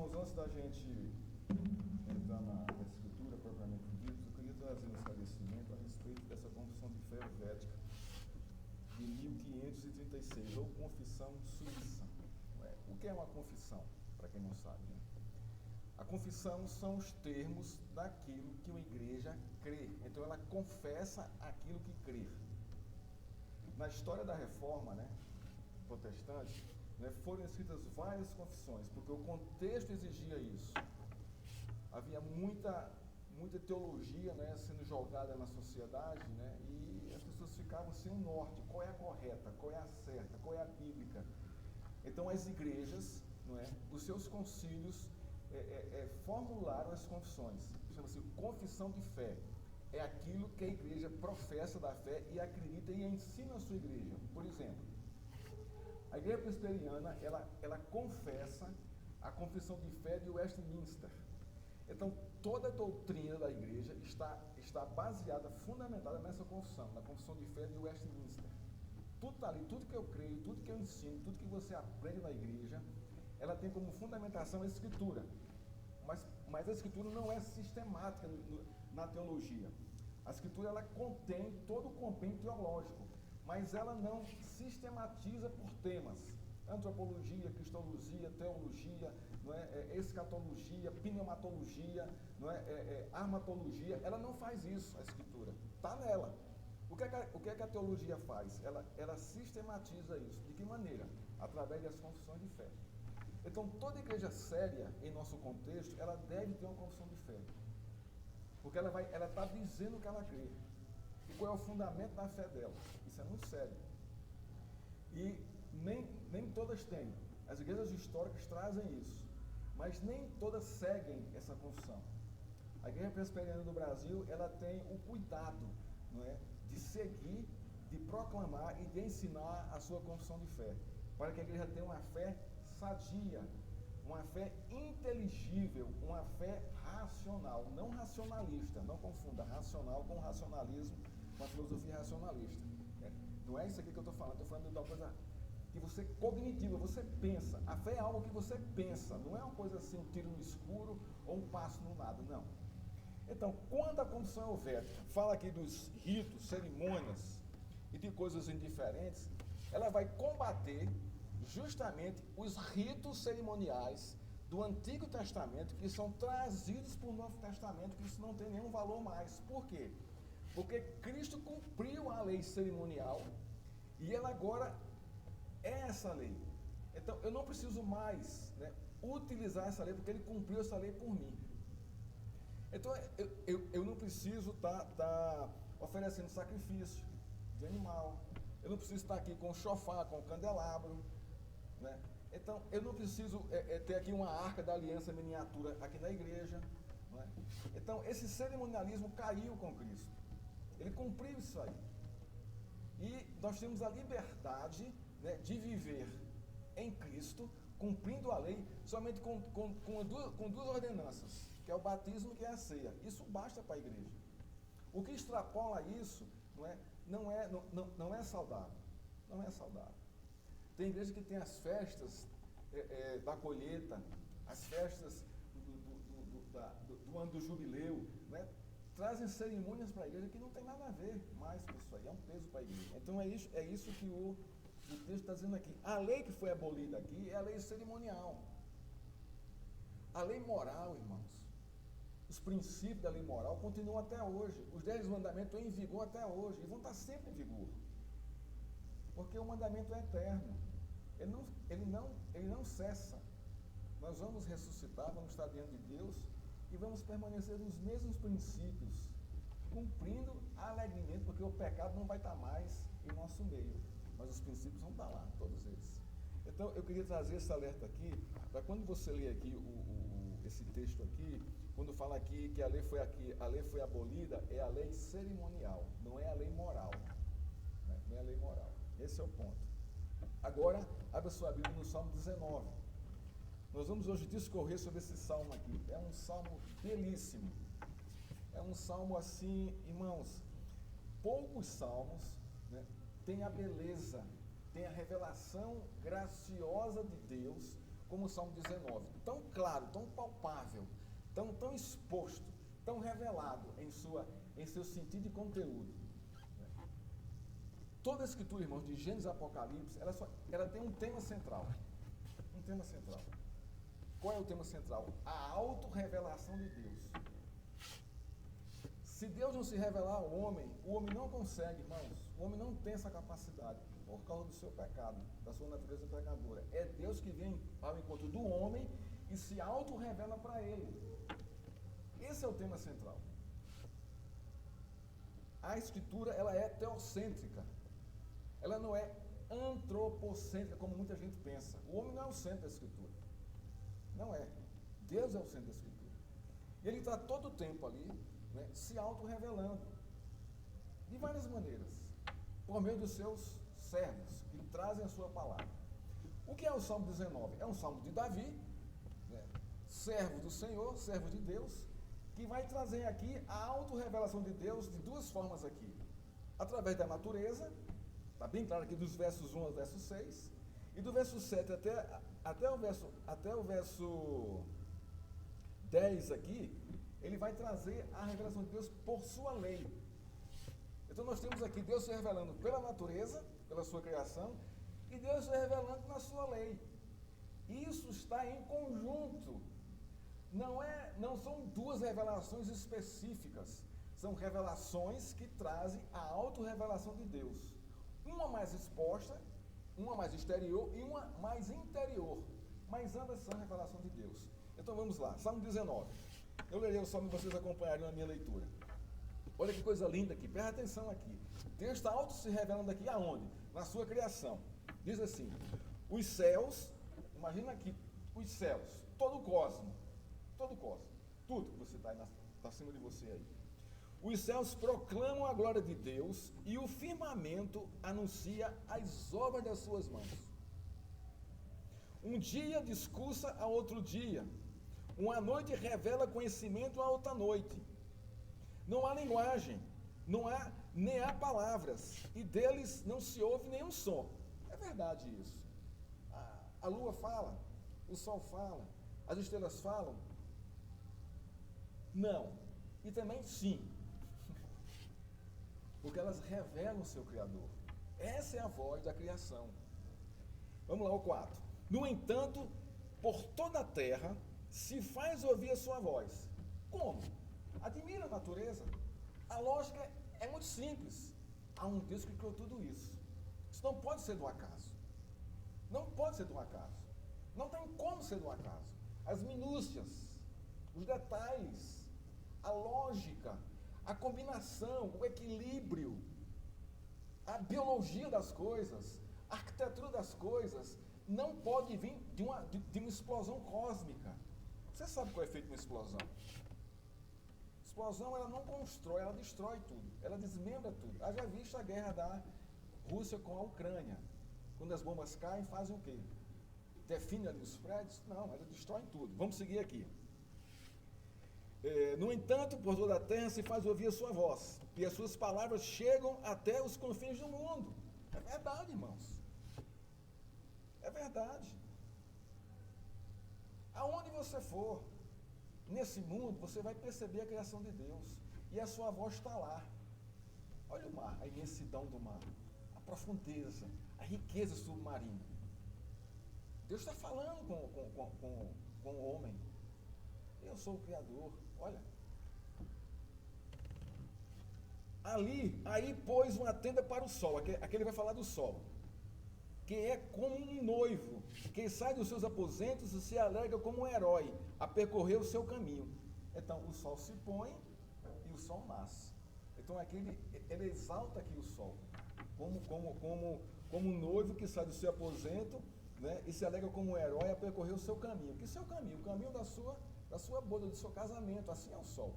Irmãos, antes da gente entrar na escritura propriamente dita, eu queria trazer um esclarecimento a respeito dessa confissão de fé helvética de 1536, ou confissão suíça. O que é uma confissão, para quem não sabe? Né? A confissão são os termos daquilo que uma igreja crê. Então ela confessa aquilo que crê. Na história da Reforma, né, protestante, né, foram escritas várias confissões, porque o contexto exigia isso. Havia muita teologia, né, sendo jogada na sociedade, né, e as pessoas ficavam sem um norte. Qual é a correta? Qual é a certa? Qual é a bíblica? Então as igrejas, não é, os seus concílios formularam as confissões. Chama-se confissão de fé. É aquilo que a igreja professa da fé e acredita e ensina a sua igreja. Por exemplo, a igreja presbiteriana, ela confessa a confissão de fé de Westminster. Então, toda a doutrina da igreja está baseada, fundamentada nessa confissão, na confissão de fé de Westminster. Tudo está ali, tudo que eu creio, tudo que eu ensino, tudo que você aprende na igreja, ela tem como fundamentação a escritura. Mas a escritura não é sistemática na teologia. A escritura, ela contém todo o compêndio teológico, mas ela não sistematiza por temas. Antropologia, cristologia, teologia, não é, escatologia, pneumatologia, não é, armatologia. Ela não faz isso, a escritura. Está nela. O que é que a teologia faz? Ela sistematiza isso. De que maneira? Através das confissões de fé. Então, toda igreja séria, em nosso contexto, ela deve ter uma confissão de fé. Porque ela está dizendo o que ela crê. E qual é o fundamento da fé dela. Isso é muito sério. E nem todas têm. As igrejas históricas trazem isso. Mas nem todas seguem essa confissão. A Igreja Presbiteriana do Brasil, ela tem o cuidado, não é, de seguir, de proclamar e de ensinar a sua confissão de fé. Para que a igreja tenha uma fé sadia, uma fé inteligível, uma fé racional, não racionalista. Não confunda racional com racionalismo, com a filosofia racionalista. Não é isso aqui que eu estou falando de uma coisa que você, cognitiva, você pensa. A fé é algo que você pensa, não é uma coisa assim, um tiro no escuro ou um passo no nada, não. Então, quando a confissão helvética fala aqui dos ritos, cerimônias e de coisas indiferentes, ela vai combater justamente os ritos cerimoniais do Antigo Testamento que são trazidos para o Novo Testamento, que isso não tem nenhum valor mais. Por quê? Porque Cristo cumpriu a lei cerimonial e ela agora é essa lei. Então, eu não preciso mais, né, utilizar essa lei, porque ele cumpriu essa lei por mim. Então, eu não preciso estar oferecendo sacrifício de animal. Eu não preciso estar aqui com o chofar, com o candelabro, né? Então, eu não preciso ter aqui uma arca da aliança miniatura aqui na igreja, não é? Então, esse cerimonialismo caiu com Cristo. Ele cumpriu isso aí. E nós temos a liberdade, né, de viver em Cristo, cumprindo a lei, somente com duas ordenanças, que é o batismo e que é a ceia. Isso basta para a igreja. O que extrapola isso não é saudável. Não é saudável. Tem igreja que tem as festas da colheita, as festas do ano do jubileu, né? Trazem cerimônias para a igreja que não tem nada a ver mais com isso aí, é um peso para a igreja. Então é isso que o texto está dizendo aqui. A lei que foi abolida aqui é a lei cerimonial. A lei moral, irmãos, os princípios da lei moral continuam até hoje. Os 10 mandamentos estão em vigor até hoje e vão estar sempre em vigor. Porque o mandamento é eterno. Ele não cessa. Nós vamos ressuscitar, vamos estar diante de Deus e vamos permanecer nos mesmos princípios, cumprindo alegremente, porque o pecado não vai estar mais em nosso meio, mas os princípios vão estar lá, todos eles. Então, eu queria trazer esse alerta aqui, para quando você ler aqui esse texto aqui, quando fala aqui que a lei foi abolida, é a lei cerimonial, não é a lei moral, né? Não é a lei moral. Esse é o ponto. Agora, abra sua Bíblia no Salmo 19. Nós vamos hoje discorrer sobre esse salmo aqui. É um salmo belíssimo. É um salmo assim, irmãos, poucos salmos, né, têm a beleza, tem a revelação graciosa de Deus como o Salmo 19. Tão claro, tão palpável, tão exposto, tão revelado em seu sentido e conteúdo. Toda a Escritura, irmãos, de Gênesis e Apocalipse, ela tem um tema central. Um tema central. Qual é o tema central? A autorrevelação de Deus. Se Deus não se revelar ao homem, o homem não consegue, irmãos. O homem não tem essa capacidade por causa do seu pecado, da sua natureza pecadora. É Deus que vem ao encontro do homem e se autorrevela para ele. Esse é o tema central. A Escritura, ela é teocêntrica. Ela não é antropocêntrica, como muita gente pensa. O homem não é o centro da Escritura. Não é. Deus é o centro da Escritura. E ele está todo o tempo ali, né, se auto-revelando. De várias maneiras. Por meio dos seus servos, que trazem a sua palavra. O que é o Salmo 19? É um salmo de Davi, né, servo do Senhor, servo de Deus, que vai trazer aqui a auto-revelação de Deus de duas formas aqui. Através da natureza, está bem claro aqui dos versos 1 ao verso 6, e do verso 7 até o verso 10 aqui, ele vai trazer a revelação de Deus por sua lei. Então nós temos aqui Deus se revelando pela natureza, pela sua criação, e Deus se revelando na sua lei. Isso está em conjunto. Não são duas revelações específicas, são revelações que trazem a autorrevelação de Deus. Uma mais exposta, uma mais exterior e uma mais interior, mas ambas são revelação de Deus. Então vamos lá, Salmo 19. Eu lerei o Salmo e vocês acompanharem a minha leitura. Olha que coisa linda aqui, presta atenção aqui. Deus está auto se revelando aqui aonde? Na sua criação. Diz assim, os céus, imagina aqui, os céus, todo o cosmos, tudo que você está acima de você aí. Os céus proclamam a glória de Deus e o firmamento anuncia as obras das suas mãos. Um dia discursa a outro dia, uma noite revela conhecimento a outra noite. Não há linguagem, nem há palavras, e deles não se ouve nenhum som. É verdade isso. A lua fala, o sol fala, as estrelas falam. Não. E também sim. Porque elas revelam o seu Criador. Essa é a voz da criação. Vamos lá, o 4. No entanto, por toda a terra se faz ouvir a sua voz. Como? Admira a natureza. A lógica é muito simples. Há um Deus que criou tudo isso. Isso não pode ser do acaso. Não pode ser do acaso. Não tem como ser do acaso. As minúcias, os detalhes, a lógica, a combinação, o equilíbrio, a biologia das coisas, a arquitetura das coisas, não pode vir de uma explosão cósmica. Você sabe qual é o efeito de uma explosão? Explosão, ela não constrói, ela destrói tudo, ela desmembra tudo. Haja visto a guerra da Rússia com a Ucrânia. Quando as bombas caem, fazem o quê? Definem ali os prédios? Não, elas destroem tudo. Vamos seguir aqui. No entanto, por toda a terra se faz ouvir a sua voz, e as suas palavras chegam até os confins do mundo. É verdade, irmãos. É verdade. Aonde você for, nesse mundo, você vai perceber a criação de Deus, e a sua voz está lá. Olha o mar, a imensidão do mar, a profundeza, a riqueza submarina. Deus está falando com o homem. Eu sou o Criador, olha. Aí pôs uma tenda para o sol, aqui ele vai falar do sol, que é como um noivo, que sai dos seus aposentos e se alegra como um herói, a percorrer o seu caminho. Então, o sol se põe e o sol nasce. Então, aqui ele exalta aqui o sol, como um noivo que sai do seu aposento, né, e se alegra como um herói a percorrer o seu caminho. Que seu caminho? O caminho da sua boda, do seu casamento. Assim é o sol.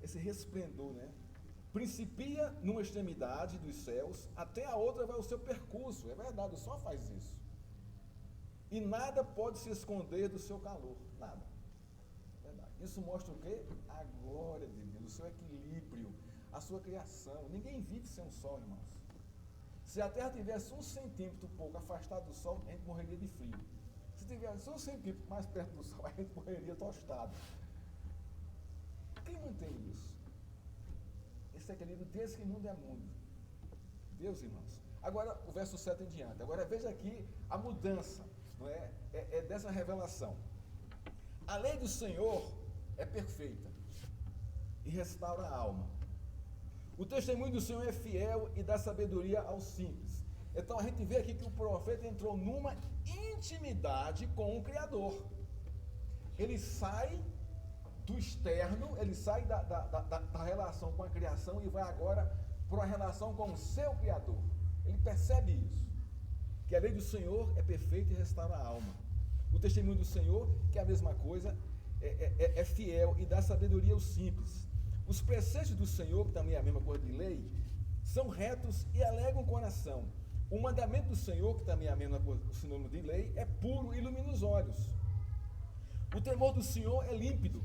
Esse resplendor, né? Principia numa extremidade dos céus, até a outra vai o seu percurso. É verdade, o sol faz isso. E nada pode se esconder do seu calor. Nada. É verdade. Isso mostra o quê? A glória de Deus, o seu equilíbrio, a sua criação. Ninguém vive sem o sol, irmãos. Se a Terra tivesse 1 centímetro pouco afastada do Sol, a gente morreria de frio. Se tivesse 1 centímetro mais perto do Sol, a gente morreria tostado. Quem mantém isso? Esse é querido Deus que mundo é mundo. Deus, irmãos. Agora, o verso 7 em diante. Agora, veja aqui a mudança, não é? É dessa revelação. A lei do Senhor é perfeita e restaura a alma. O testemunho do Senhor é fiel e dá sabedoria aos simples. Então, a gente vê aqui que o profeta entrou numa intimidade com o Criador. Ele sai do externo, ele sai da relação com a criação e vai agora para uma relação com o seu Criador. Ele percebe isso, que a lei do Senhor é perfeita e restaura a alma. O testemunho do Senhor, que é a mesma coisa, é fiel e dá sabedoria aos simples. Os preceitos do Senhor, que também é a mesma coisa de lei, são retos e alegram o coração. O mandamento do Senhor, que também é a mesma coisa, o sinônimo de lei, é puro e ilumina os olhos. O temor do Senhor é límpido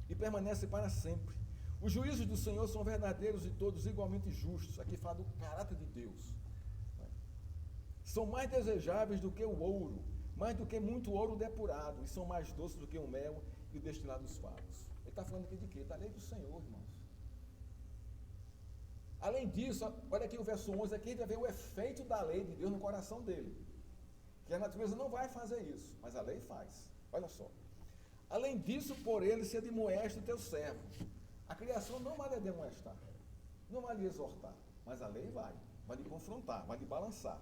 e permanece para sempre. Os juízos do Senhor são verdadeiros e todos igualmente justos. Aqui fala do caráter de Deus. São mais desejáveis do que o ouro, mais do que muito ouro depurado, e são mais doces do que o mel e o destilado dos favos. Ele está falando aqui de quê? Da lei do Senhor, irmãos. Além disso, olha aqui o verso 11, aqui a gente vai ver o efeito da lei de Deus no coração dele. Que a natureza não vai fazer isso, mas a lei faz. Olha só. Além disso, por ele se admoeste o teu servo. A criação não vai lhe demonstrar, não vai lhe exortar, mas a lei vai lhe confrontar, vai lhe balançar.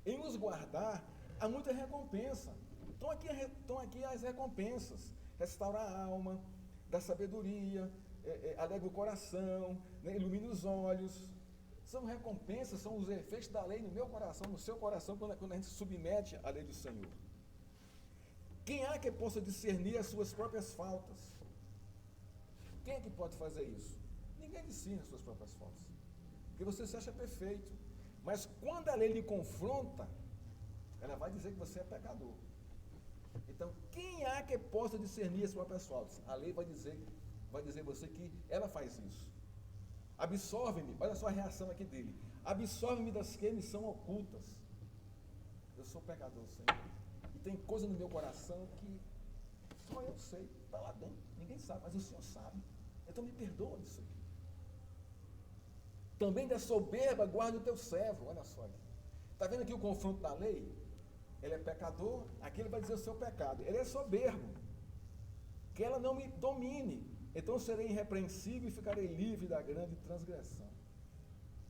Em nos guardar, há muita recompensa. Estão aqui as recompensas. Restaura a alma, dá sabedoria, alegra o coração, né, ilumina os olhos. São recompensas, são os efeitos da lei no meu coração, no seu coração, quando a gente se submete à lei do Senhor. Quem há que possa discernir as suas próprias faltas? Quem é que pode fazer isso? Ninguém discerne as suas próprias faltas. Porque você se acha perfeito. Mas quando a lei lhe confronta, ela vai dizer que você é pecador. Então, quem há que possa discernir as próprias faltas? A lei vai dizer você que ela faz isso. Absorve-me, olha só a reação aqui dele. Absorve-me das que me são ocultas. Eu sou pecador, Senhor. E tem coisa no meu coração que só eu sei, está lá dentro, ninguém sabe, mas o Senhor sabe. Então me perdoa disso aqui. Também da soberba guarda o teu servo, olha só aqui. Está vendo aqui o confronto da lei? Ele é pecador, aqui ele vai dizer o seu pecado. Ele é soberbo, que ela não me domine. Então serei irrepreensível e ficarei livre da grande transgressão.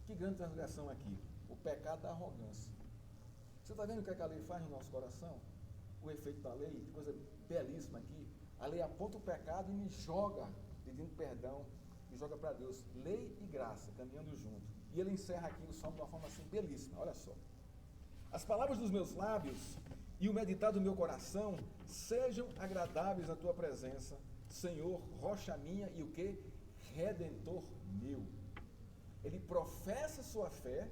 Que grande transgressão aqui? O pecado da arrogância. Você está vendo o que a lei faz no nosso coração? O efeito da lei, que coisa belíssima aqui. A lei aponta o pecado e me joga, pedindo perdão, me joga para Deus. Lei e graça, caminhando junto. E ele encerra aqui o salmo de uma forma assim belíssima, olha só. As palavras dos meus lábios e o meditar do meu coração sejam agradáveis na tua presença, Senhor, rocha minha e o que? Redentor meu. Ele professa sua fé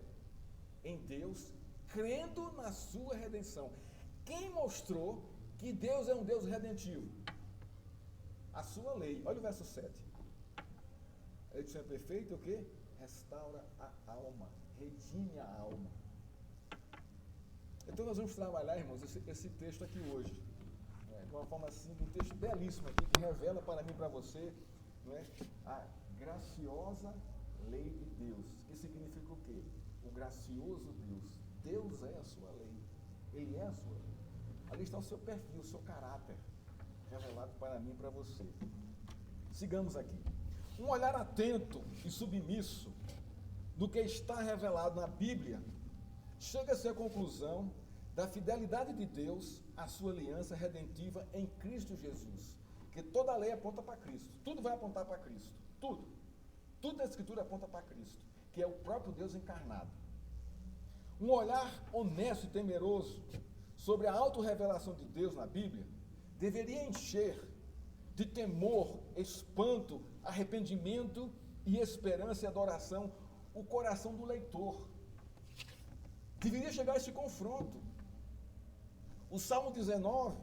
em Deus, crendo na sua redenção. Quem mostrou que Deus é um Deus redentivo? A sua lei. Olha o verso 7. A lei do Senhor é perfeita, o quê? Restaura a alma, redime a alma. Então nós vamos trabalhar, irmãos, esse texto aqui hoje. De uma forma assim, um texto belíssimo aqui, que revela para mim e para você, não é? A graciosa lei de Deus. Que significa o quê? O gracioso Deus. Deus é a sua lei. Ele é a sua lei. Ali está o seu perfil, o seu caráter, revelado para mim e para você. Sigamos aqui. Um olhar atento e submisso do que está revelado na Bíblia chega-se à conclusão da fidelidade de Deus à sua aliança redentiva em Cristo Jesus. Porque toda a lei aponta para Cristo. Tudo vai apontar para Cristo. Tudo. Tudo da Escritura aponta para Cristo, que é o próprio Deus encarnado. Um olhar honesto e temeroso sobre a autorrevelação de Deus na Bíblia deveria encher de temor, espanto, arrependimento e esperança e adoração o coração do leitor. Deveria chegar a esse confronto. O Salmo 19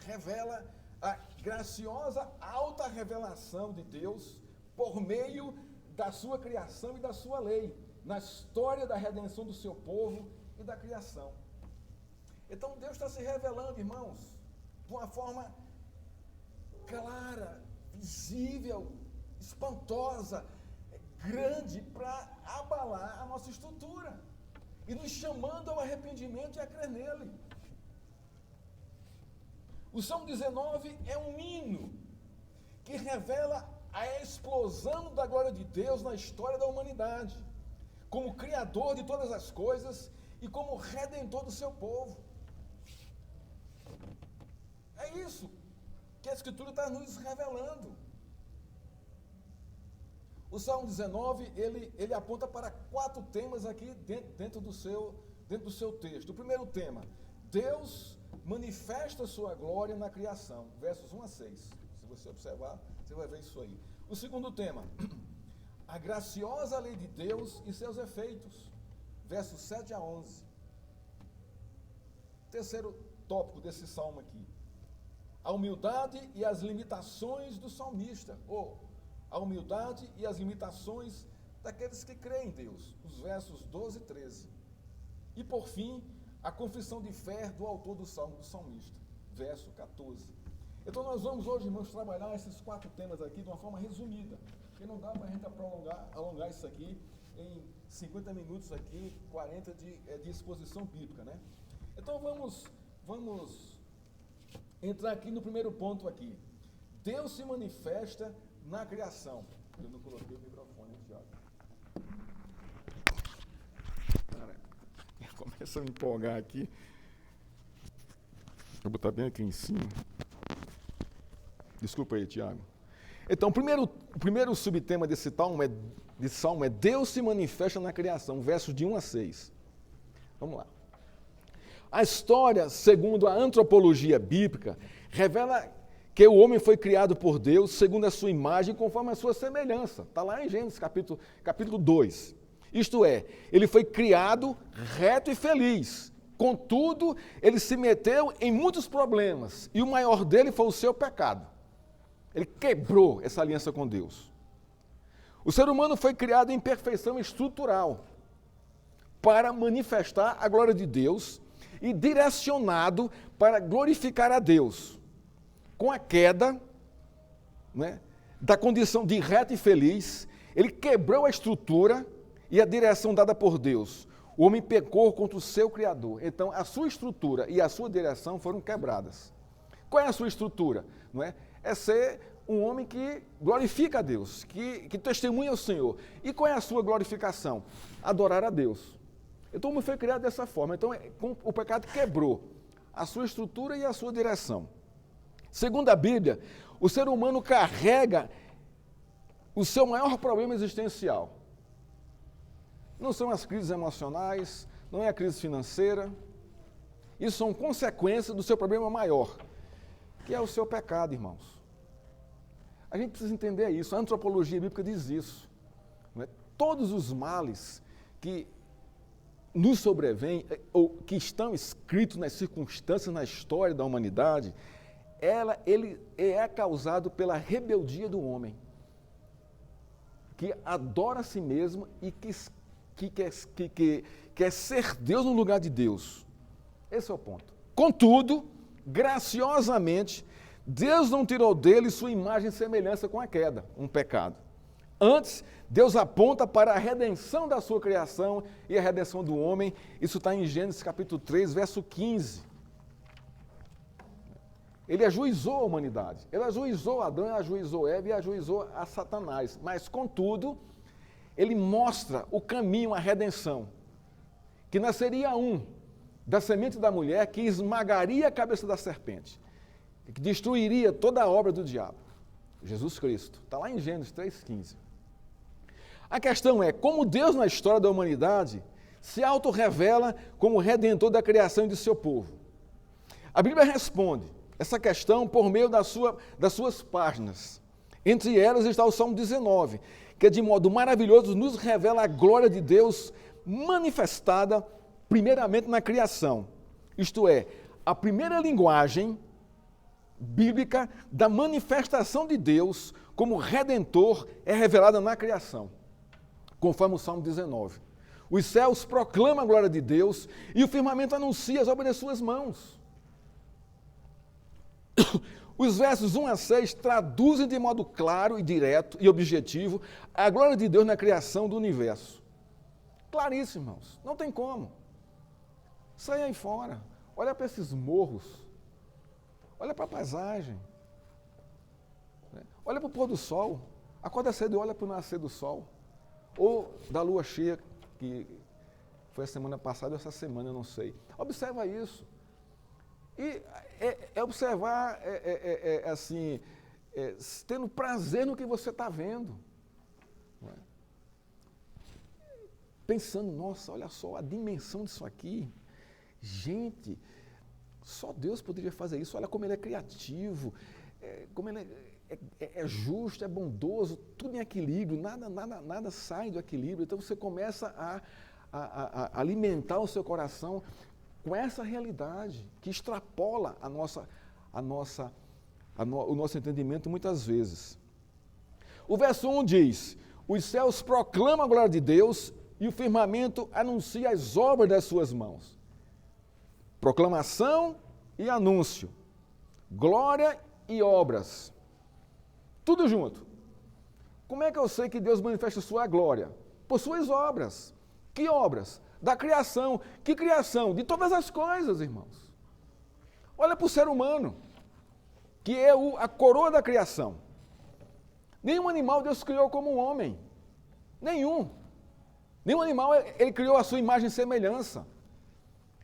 revela a graciosa alta revelação de Deus por meio da sua criação e da sua lei. na história da redenção do seu povo e da criação. Então Deus está se revelando, irmãos, de uma forma clara, visível, espantosa, grande, para abalar a nossa estrutura e nos chamando ao arrependimento e a crer nele. O Salmo 19 é um hino que revela a explosão da glória de Deus na história da humanidade, como Criador de todas as coisas e como Redentor do seu povo. É isso que a Escritura está nos revelando. O Salmo 19, ele aponta para 4 temas aqui dentro do seu texto. O primeiro tema, Deus manifesta sua glória na criação, versos 1 a 6. Se você observar, você vai ver isso aí. O segundo tema, a graciosa lei de Deus e seus efeitos, versos 7 a 11. Terceiro tópico desse salmo aqui, a humildade e as limitações do salmista, ou a humildade e as limitações daqueles que creem em Deus, os versos 12 e 13. E por fim, a confissão de fé do autor do salmo, do salmista, verso 14. Então nós vamos hoje, irmãos, trabalhar esses 4 temas aqui de uma forma resumida, porque não dá para a gente alongar isso aqui em 50 minutos aqui, 40 de exposição bíblica, né? Então vamos entrar aqui no primeiro ponto aqui. Deus se manifesta na criação. Eu não coloquei o microfone, Tiago. Começa a me empolgar aqui. Vou botar bem aqui em cima. Desculpa aí, Tiago. Então, o primeiro subtema desse salmo é Deus se manifesta na criação, versos de 1 a 6. Vamos lá. A história, segundo a antropologia bíblica, revela que o homem foi criado por Deus segundo a sua imagem, conforme a sua semelhança. Está lá em Gênesis capítulo 2. Isto é, ele foi criado reto e feliz. Contudo, ele se meteu em muitos problemas, e o maior dele foi o seu pecado. Ele quebrou essa aliança com Deus. O ser humano foi criado em perfeição estrutural para manifestar a glória de Deus e direcionado para glorificar a Deus. Com a queda, né, da condição de reto e feliz, ele quebrou a estrutura e a direção dada por Deus. O homem pecou contra o seu Criador. Então, a sua estrutura e a sua direção foram quebradas. Qual é a sua estrutura? Não é? É ser um homem que glorifica a Deus, que testemunha o Senhor. E qual é a sua glorificação? Adorar a Deus. Então, o homem foi criado dessa forma. Então, o pecado quebrou a sua estrutura e a sua direção. Segundo a Bíblia, o ser humano carrega o seu maior problema existencial. Não são as crises emocionais, não é a crise financeira. Isso são consequências do seu problema maior, que é o seu pecado, irmãos. A gente precisa entender isso. A antropologia bíblica diz isso. Não é? Todos os males que nos sobrevêm, ou que estão escritos nas circunstâncias, na história da humanidade, ele é causado pela rebeldia do homem, que adora a si mesmo e que quer ser Deus no lugar de Deus. Esse é o ponto. Contudo, graciosamente, Deus não tirou dele sua imagem e semelhança com a queda, um pecado. Antes, Deus aponta para a redenção da sua criação e a redenção do homem. Isso está em Gênesis capítulo 3, verso 15. Ele ajuizou a humanidade. Ele ajuizou Adão, ele ajuizou Eva e ajuizou a Satanás. Mas, contudo, ele mostra o caminho à redenção, que nasceria da semente da mulher, que esmagaria a cabeça da serpente, que destruiria toda a obra do diabo. Jesus Cristo. Está lá em Gênesis 3,15. A questão é, como Deus na história da humanidade se autorrevela como redentor da criação e de seu povo? A Bíblia responde essa questão por meio das suas páginas. Entre elas está o Salmo 19, que de modo maravilhoso nos revela a glória de Deus manifestada primeiramente na criação. Isto é, a primeira linguagem bíblica da manifestação de Deus como Redentor é revelada na criação, conforme o Salmo 19. Os céus proclamam a glória de Deus e o firmamento anuncia as obras das suas mãos. Os versos 1 a 6 traduzem de modo claro e direto e objetivo a glória de Deus na criação do universo. Claríssimo, irmãos. Não tem como. Sai aí fora. Olha para esses morros. Olha para a paisagem. Olha para o pôr do sol. Acorda cedo e olha para o nascer do sol. Ou da lua cheia, que foi a semana passada ou essa semana, eu não sei. Observa isso. E observar, assim, tendo prazer no que você está vendo. Não é? Pensando, nossa, olha só a dimensão disso aqui. Gente, só Deus poderia fazer isso. Olha como Ele é criativo, como Ele é justo, é bondoso, tudo em equilíbrio, nada sai do equilíbrio. Então você começa a alimentar o seu coração com essa realidade que extrapola o nosso entendimento muitas vezes. O verso 1 diz: os céus proclamam a glória de Deus e o firmamento anuncia as obras das suas mãos. Proclamação e anúncio, glória e obras, tudo junto. Como é que eu sei que Deus manifesta sua glória? Por suas obras. Que obras? Da criação. Que criação? De todas as coisas, irmãos. Olha para o ser humano, que é a coroa da criação. Nenhum animal Deus criou como um homem. Nenhum. Nenhum animal Ele criou a sua imagem e semelhança.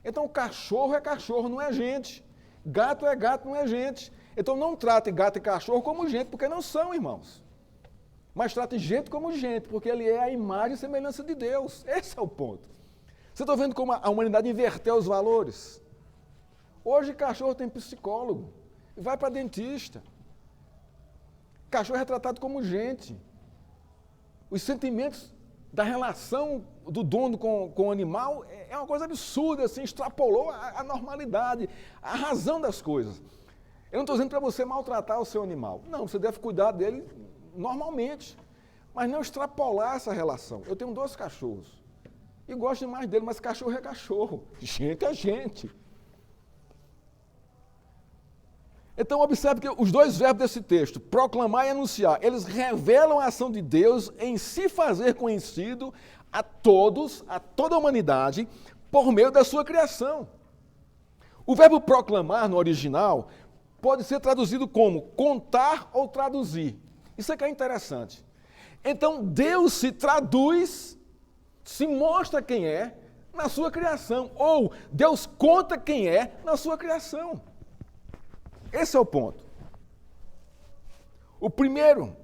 Então, cachorro é cachorro, não é gente. Gato é gato, não é gente. Então, não trate gato e cachorro como gente, porque não são, irmãos. Mas trate gente como gente, porque ele é a imagem e semelhança de Deus. Esse é o ponto. Você está vendo como a humanidade inverteu os valores? Hoje, cachorro tem psicólogo, vai para dentista. Cachorro é tratado como gente. Os sentimentos da relação do dono com o animal é uma coisa absurda, assim, extrapolou a normalidade, a razão das coisas. Eu não estou dizendo para você maltratar o seu animal. Não, você deve cuidar dele normalmente, mas não extrapolar essa relação. Eu tenho 2 cachorros e gosto demais dele, mas cachorro é cachorro, gente é gente. Então, observe que os 2 verbos desse texto, proclamar e anunciar, eles revelam a ação de Deus em se fazer conhecido a todos, a toda a humanidade, por meio da sua criação. O verbo proclamar, no original, pode ser traduzido como contar ou traduzir. Isso é que é interessante. Então, Deus se traduz, se mostra quem é na sua criação, ou Deus conta quem é na sua criação. Esse é o ponto. O primeiro,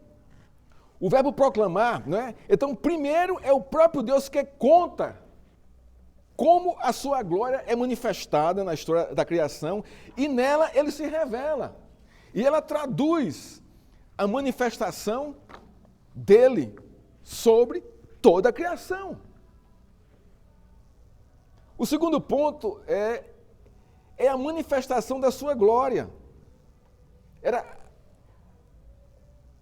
o verbo proclamar, não é? Então, primeiro é o próprio Deus que conta como a sua glória é manifestada na história da criação e nela ele se revela. E ela traduz a manifestação dele sobre toda a criação. O segundo ponto é a manifestação da sua glória.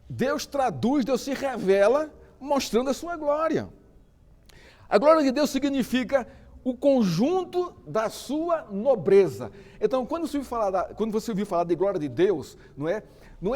Deus traduz, Deus se revela mostrando a sua glória. A glória de Deus significa o conjunto da sua nobreza. Então, quando você ouvir falar de glória de Deus, não é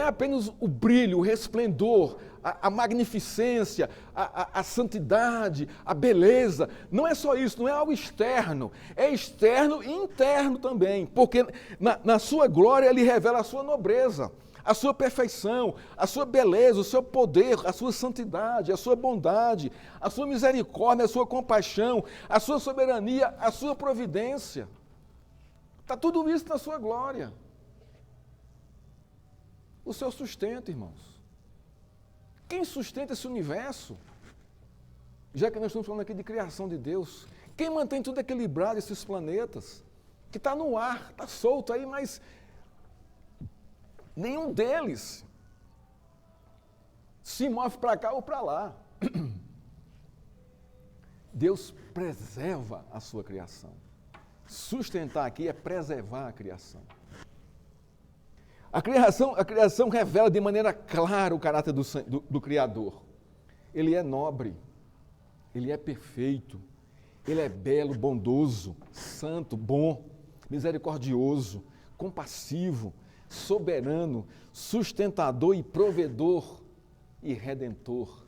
apenas o brilho, o resplendor, a magnificência, a santidade, a beleza. Não é só isso, não é algo externo. É externo e interno também, porque na sua glória Ele revela a sua nobreza, a sua perfeição, a sua beleza, o seu poder, a sua santidade, a sua bondade, a sua misericórdia, a sua compaixão, a sua soberania, a sua providência. Está tudo isso na sua glória. O seu sustento, irmãos. Quem sustenta esse universo? Já que nós estamos falando aqui de criação de Deus, quem mantém tudo equilibrado, esses planetas? Que está no ar, está solto aí, mas nenhum deles se move para cá ou para lá. Deus preserva a sua criação. Sustentar aqui é preservar a criação. A criação revela de maneira clara o caráter do Criador. Ele é nobre, ele é perfeito, Ele é belo, bondoso, santo, bom, misericordioso, compassivo, soberano, sustentador e provedor e redentor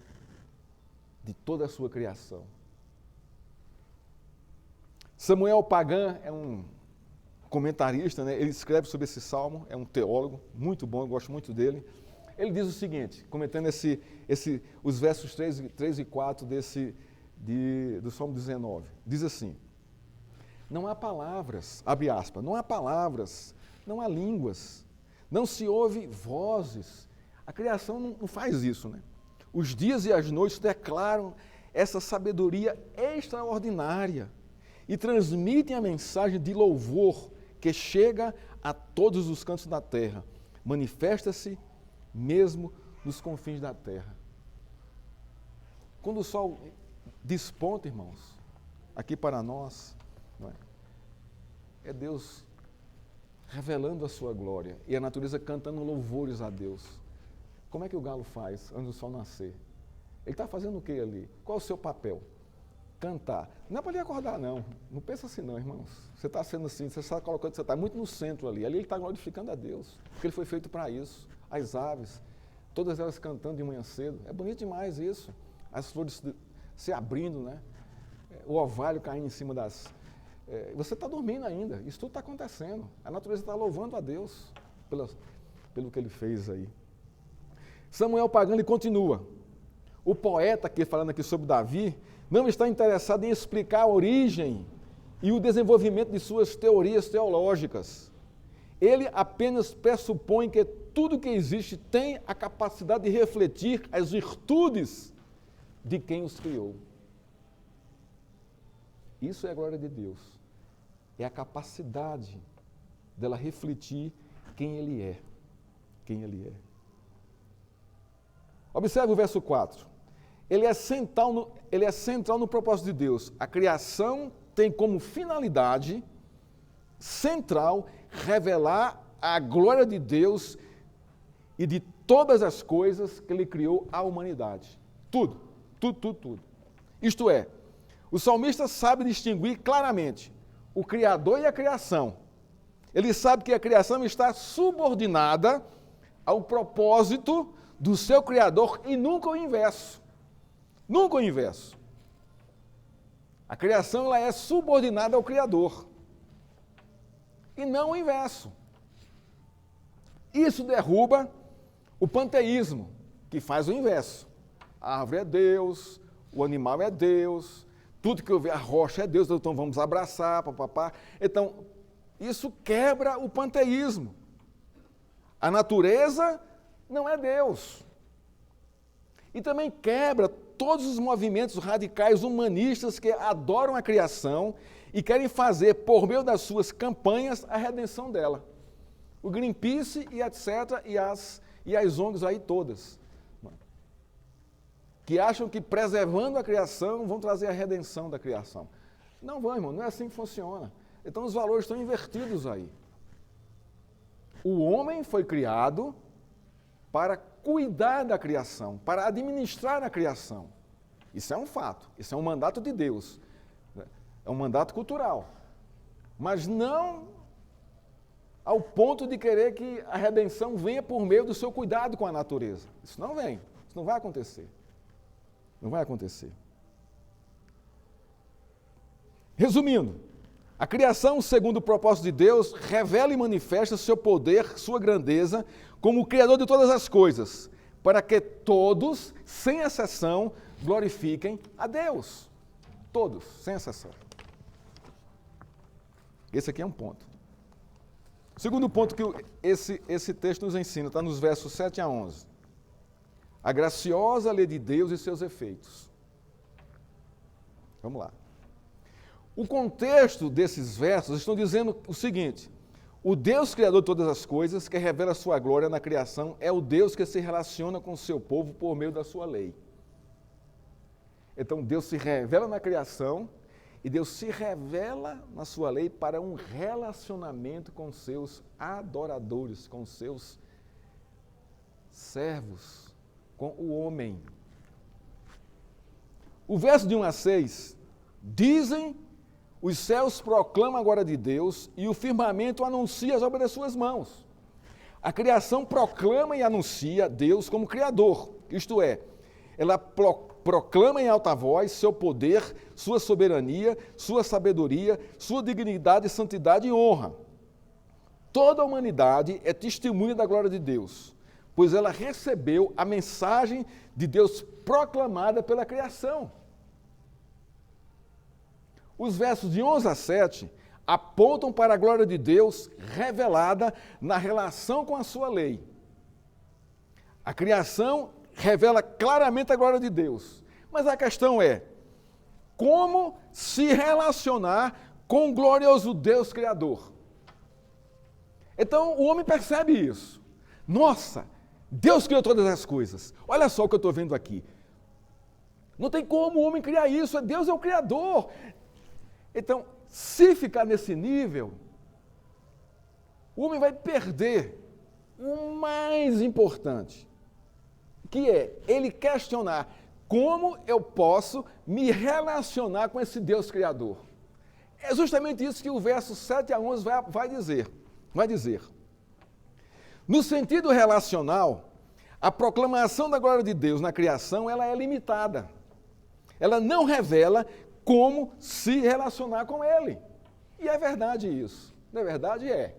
de toda a sua criação. Samuel Pagan é um comentarista, né? Ele escreve sobre esse salmo, é um teólogo muito bom, eu gosto muito dele. Ele diz o seguinte, comentando os versos 3 e 4 do Salmo 19, diz assim: não há palavras, abre aspas, não há palavras, não há línguas, não se ouve vozes. A criação não faz isso, né? Os dias e as noites declaram essa sabedoria extraordinária e transmitem a mensagem de louvor que chega a todos os cantos da terra. Manifesta-se mesmo nos confins da terra. Quando o sol desponta, irmãos, aqui para nós, não é Deus revelando a sua glória e a natureza cantando louvores a Deus. Como é que o galo faz antes do sol nascer? Ele está fazendo o que ali? Qual é o seu papel? Cantar. Não é para ele acordar, não. Não pensa assim, não, irmãos. Você está sendo assim, você está colocando, você está muito no centro ali. Ali ele está glorificando a Deus, porque ele foi feito para isso. As aves, todas elas cantando de manhã cedo. É bonito demais isso. As flores se abrindo, né? O orvalho caindo em cima das... você está dormindo ainda. Isso tudo está acontecendo. A natureza está louvando a Deus pelo que ele fez aí. Samuel Pagan, ele continua. O poeta, aqui falando aqui sobre Davi, não está interessado em explicar a origem e o desenvolvimento de suas teorias teológicas. Ele apenas pressupõe que tudo que existe tem a capacidade de refletir as virtudes de quem os criou. Isso é a glória de Deus. É a capacidade dela refletir quem Ele é. Quem Ele é. Observe o verso 4. Ele é central no propósito de Deus. A criação tem como finalidade central revelar a glória de Deus e de todas as coisas que Ele criou à humanidade. Tudo. Isto é, o salmista sabe distinguir claramente o Criador e a criação. Ele sabe que a criação está subordinada ao propósito do seu Criador e nunca o inverso. Nunca o inverso. A criação ela é subordinada ao Criador e não o inverso. Isso derruba o panteísmo, que faz o inverso. A árvore é Deus, o animal é Deus, tudo que eu ver, a rocha é Deus, então vamos abraçar, papapá. Então, isso quebra o panteísmo. A natureza não é Deus. E também quebra todos os movimentos radicais humanistas que adoram a criação e querem fazer, por meio das suas campanhas, a redenção dela. O Greenpeace e etc., e as ONGs aí todas, que acham que preservando a criação vão trazer a redenção da criação. Não vão, irmão, não é assim que funciona. Então os valores estão invertidos aí. O homem foi criado para cuidar da criação, para administrar a criação. Isso é um fato, isso é um mandato de Deus, é um mandato cultural, mas não ao ponto de querer que a redenção venha por meio do seu cuidado com a natureza. Isso não vem, isso não vai acontecer. Não vai acontecer. Resumindo, a criação, segundo o propósito de Deus, revela e manifesta seu poder, sua grandeza, como o Criador de todas as coisas, para que todos, sem exceção, glorifiquem a Deus. Todos, sem exceção. Esse aqui é um ponto. O segundo ponto que esse texto nos ensina, está nos versos 7 a 11. A graciosa lei de Deus e seus efeitos. Vamos lá. O contexto desses versos estão dizendo o seguinte: o Deus Criador de todas as coisas, que revela a sua glória na criação, é o Deus que se relaciona com o seu povo por meio da sua lei. Então Deus se revela na criação e Deus se revela na sua lei para um relacionamento com seus adoradores, com seus servos, com o homem. O verso de 1 a 6 Dizem, os céus proclamam a glória de Deus e o firmamento anuncia as obras das suas mãos. A criação proclama e anuncia Deus como Criador, isto é, ela proclama em alta voz seu poder, sua soberania, sua sabedoria, sua dignidade, santidade e honra. Toda a humanidade é testemunha da glória de Deus, pois ela recebeu a mensagem de Deus proclamada pela criação. Os versos de 11 a 7 apontam para a glória de Deus revelada na relação com a sua lei. A criação revela claramente a glória de Deus, mas a questão é, como se relacionar com o glorioso Deus Criador? Então o homem percebe isso. Nossa, Deus criou todas as coisas. Olha só o que eu estou vendo aqui. Não tem como o homem criar isso, Deus é o Criador. Então, se ficar nesse nível, o homem vai perder o mais importante, que é ele questionar como eu posso me relacionar com esse Deus Criador. É justamente isso que o verso 7 a 11 vai dizer. Vai dizer, no sentido relacional, a proclamação da glória de Deus na criação, ela é limitada. Ela não revela como se relacionar com Ele. E é verdade isso. Na verdade é.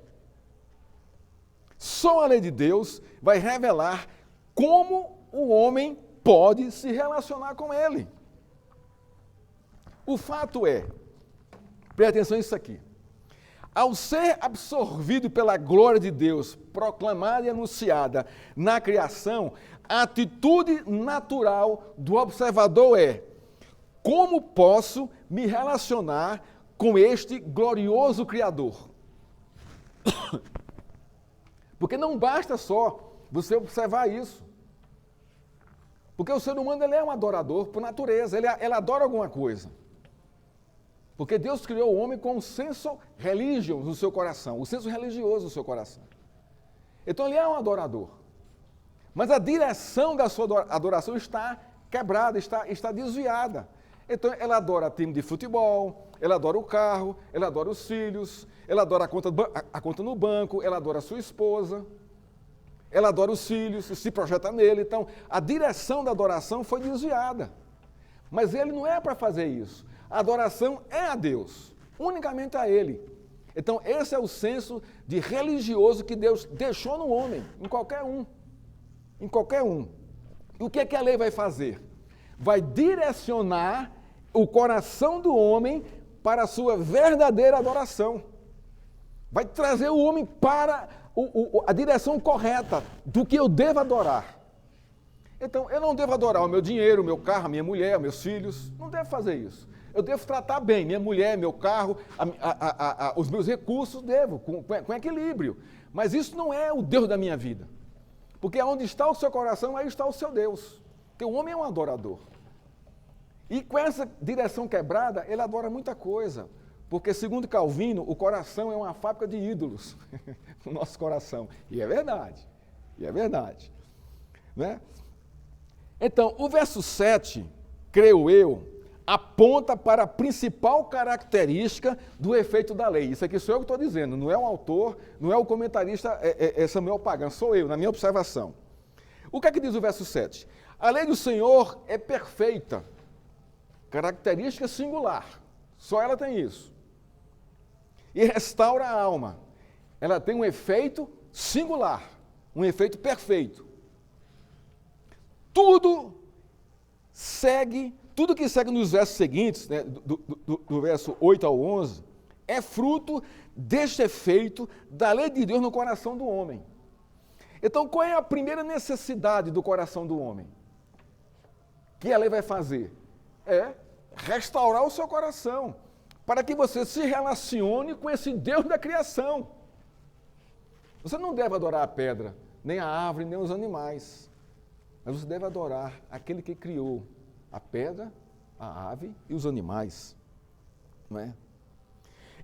Só a lei de Deus vai revelar como o homem pode se relacionar com Ele. O fato é, preste atenção nisso aqui, ao ser absorvido pela glória de Deus, proclamada e anunciada na criação, a atitude natural do observador é: como posso me relacionar com este glorioso Criador? Porque não basta só você observar isso. Porque o ser humano ele é um adorador por natureza, ele adora alguma coisa. Porque Deus criou o homem com um senso religioso no seu coração, o senso religioso no seu coração. Então ele é um adorador. Mas a direção da sua adoração está quebrada, está desviada. Então ela adora time de futebol, ela adora o carro, ela adora os filhos, ela adora a conta no banco, ela adora a sua esposa, ela adora os filhos, se projeta nele. Então a direção da adoração foi desviada. Mas ele não é para fazer isso. A adoração é a Deus, unicamente a Ele. Então, esse é o senso de religioso que Deus deixou no homem, em qualquer um. Em qualquer um. E o que é que a lei vai fazer? Vai direcionar o coração do homem para a sua verdadeira adoração. Vai trazer o homem para a direção correta do que eu devo adorar. Então, eu não devo adorar o meu dinheiro, o meu carro, a minha mulher, meus filhos. Não devo fazer isso. Eu devo tratar bem minha mulher, meu carro, os meus recursos, devo, com equilíbrio. Mas isso não é o Deus da minha vida. Porque onde está o seu coração, aí está o seu Deus. Porque o homem é um adorador. E com essa direção quebrada, ele adora muita coisa. Porque, segundo Calvino, o coração é uma fábrica de ídolos. O nosso coração. E é verdade. E é verdade. Né? Então, o verso 7, creio eu, aponta para a principal característica do efeito da lei. Isso aqui sou eu que estou dizendo, não é o autor, não é o comentarista Samuel Pagan, sou eu, na minha observação. O que é que diz o verso 7? A lei do Senhor é perfeita, característica singular, só ela tem isso. E restaura a alma. Ela tem um efeito singular, um efeito perfeito. Tudo que segue nos versos seguintes, né, do verso 8 ao 11, é fruto deste efeito da lei de Deus no coração do homem. Então, qual é a primeira necessidade do coração do homem? Que a lei vai fazer? É restaurar o seu coração, para que você se relacione com esse Deus da criação. Você não deve adorar a pedra, nem a árvore, nem os animais, mas você deve adorar aquele que criou a pedra, a ave e os animais. Não é?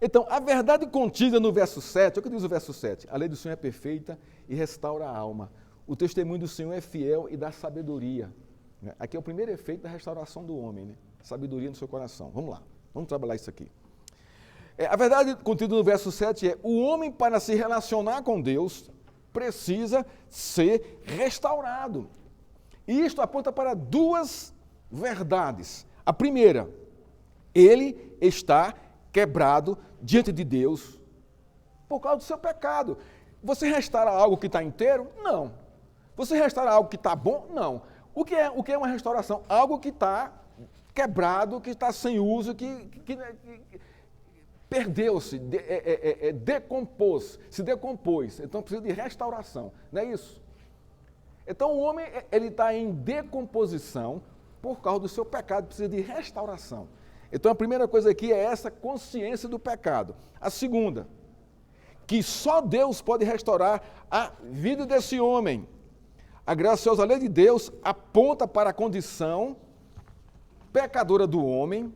Então, a verdade contida no verso 7, o que diz o verso 7? A lei do Senhor é perfeita e restaura a alma. O testemunho do Senhor é fiel e dá sabedoria. Aqui é o primeiro efeito da restauração do homem, né? Sabedoria no seu coração. Vamos lá. Vamos trabalhar isso aqui. A verdade contida no verso 7 é: o homem, para se relacionar com Deus, precisa ser restaurado. E isto aponta para duas verdades. A primeira, ele está quebrado diante de Deus por causa do seu pecado. Você restaura algo que está inteiro? Não. Você restaura algo que está bom? Não. O que é uma restauração? Algo que está quebrado, que está sem uso, que perdeu-se, se decompôs. Então precisa de restauração, não é isso? Então o homem ele está em decomposição por causa do seu pecado, precisa de restauração. Então a primeira coisa aqui é essa consciência do pecado. A segunda, que só Deus pode restaurar a vida desse homem. A graciosa lei de Deus aponta para a condição pecadora do homem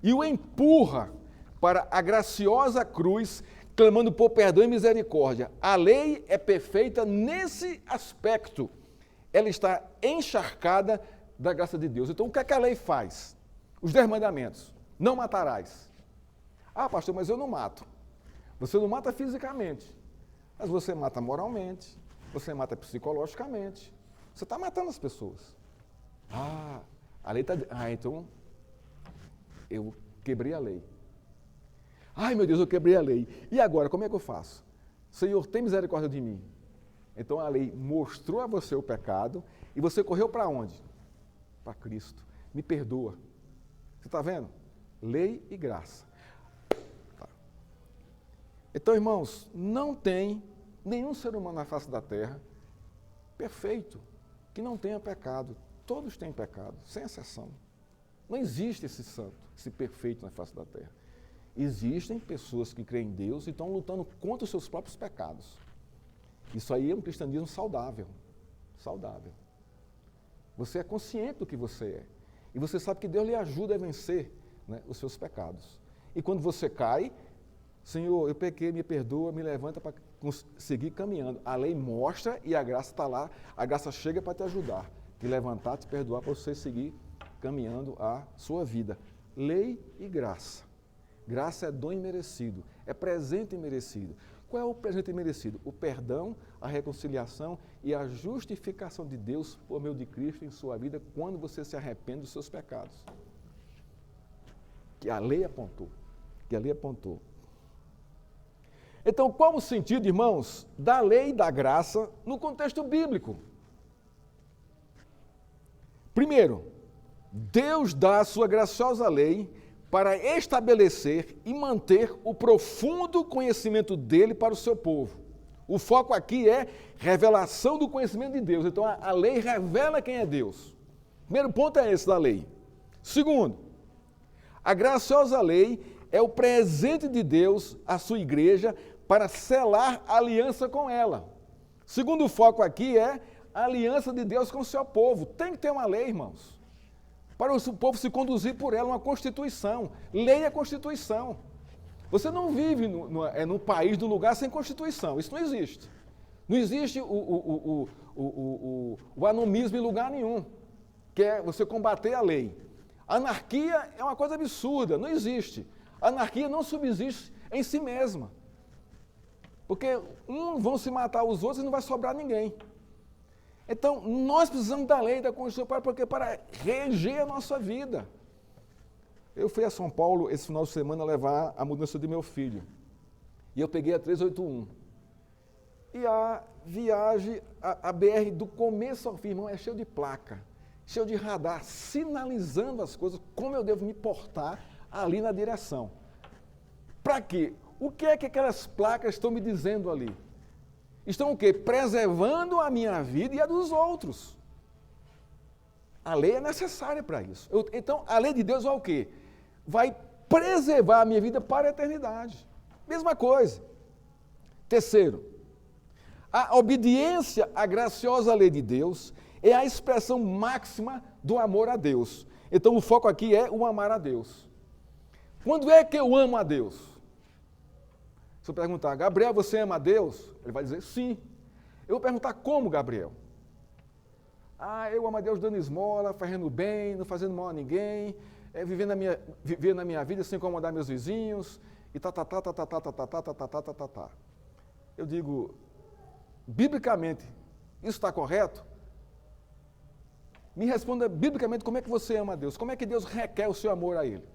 e o empurra para a graciosa cruz, clamando por perdão e misericórdia. A lei é perfeita nesse aspecto. Ela está encharcada da graça de Deus. Então, o que é que a lei faz? Os 10 mandamentos. Não matarás. Ah, pastor, mas eu não mato. Você não mata fisicamente, mas você mata moralmente, você mata psicologicamente. Você está matando as pessoas. Ah, a lei está... então eu quebrei a lei. Ai, meu Deus, eu quebrei a lei. E agora, como é que eu faço? Senhor, tem misericórdia de mim. Então a lei mostrou a você o pecado e você correu para onde? Para Cristo. Me perdoa. Você está vendo? Lei e graça. Tá. Então, irmãos, não tem nenhum ser humano na face da terra perfeito que não tenha pecado. Todos têm pecado, sem exceção. Não existe esse santo, esse perfeito na face da terra. Existem pessoas que creem em Deus e estão lutando contra os seus próprios pecados. Isso aí é um cristianismo saudável. Saudável. Você é consciente do que você é. E você sabe que Deus lhe ajuda a vencer, né, os seus pecados. E quando você cai, Senhor, eu pequei, me perdoa, me levanta para seguir caminhando. A lei mostra e a graça está lá. A graça chega para te ajudar, te levantar, te perdoar, para você seguir caminhando a sua vida. Lei e graça. Graça é dom imerecido, é presente imerecido. Qual é o presente imerecido? O perdão, a reconciliação e a justificação de Deus por meio de Cristo em sua vida quando você se arrepende dos seus pecados. Que a lei apontou. Então, qual o sentido, irmãos, da lei e da graça no contexto bíblico? Primeiro, Deus dá a sua graciosa lei para estabelecer e manter o profundo conhecimento dele para o seu povo. O foco aqui é revelação do conhecimento de Deus. Então, a lei revela quem é Deus. Primeiro ponto é esse da lei. Segundo, a graciosa lei é o presente de Deus à sua igreja para selar a aliança com ela. Segundo foco aqui é a aliança de Deus com o seu povo. Tem que ter uma lei, irmãos, para o povo se conduzir por ela, uma Constituição. Lei é Constituição. Você não vive no país, no lugar sem Constituição. Isso não existe. Não existe o anumismo em lugar nenhum, que é você combater a lei. Anarquia é uma coisa absurda, não existe. Anarquia não subsiste em si mesma. Porque uns vão se matar os outros e não vai sobrar ninguém. Então, nós precisamos da lei, da Constituição, para reger a nossa vida. Eu fui a São Paulo esse final de semana levar a mudança de meu filho. E eu peguei a 381. E a viagem, a BR do começo ao fim, irmão, é cheio de placa, cheio de radar, sinalizando as coisas, como eu devo me portar ali na direção. Para quê? O que é que aquelas placas estão me dizendo ali? Estão o quê? Preservando a minha vida e a dos outros. A lei é necessária para isso. Então, a lei de Deus vai o quê? Vai preservar a minha vida para a eternidade. Mesma coisa. Terceiro, a obediência à graciosa lei de Deus é a expressão máxima do amor a Deus. Então, o foco aqui é o amar a Deus. Quando é que eu amo a Deus? Se eu perguntar, Gabriel, você ama a Deus? Ele vai dizer, sim. Eu vou perguntar, como, Gabriel? Ah, eu amo a Deus dando esmola, fazendo bem, não fazendo mal a ninguém, viver na minha vida sem incomodar meus vizinhos, e tá. Eu digo, biblicamente, isso está correto? Me responda biblicamente como é que você ama a Deus, como é que Deus requer o seu amor a Ele.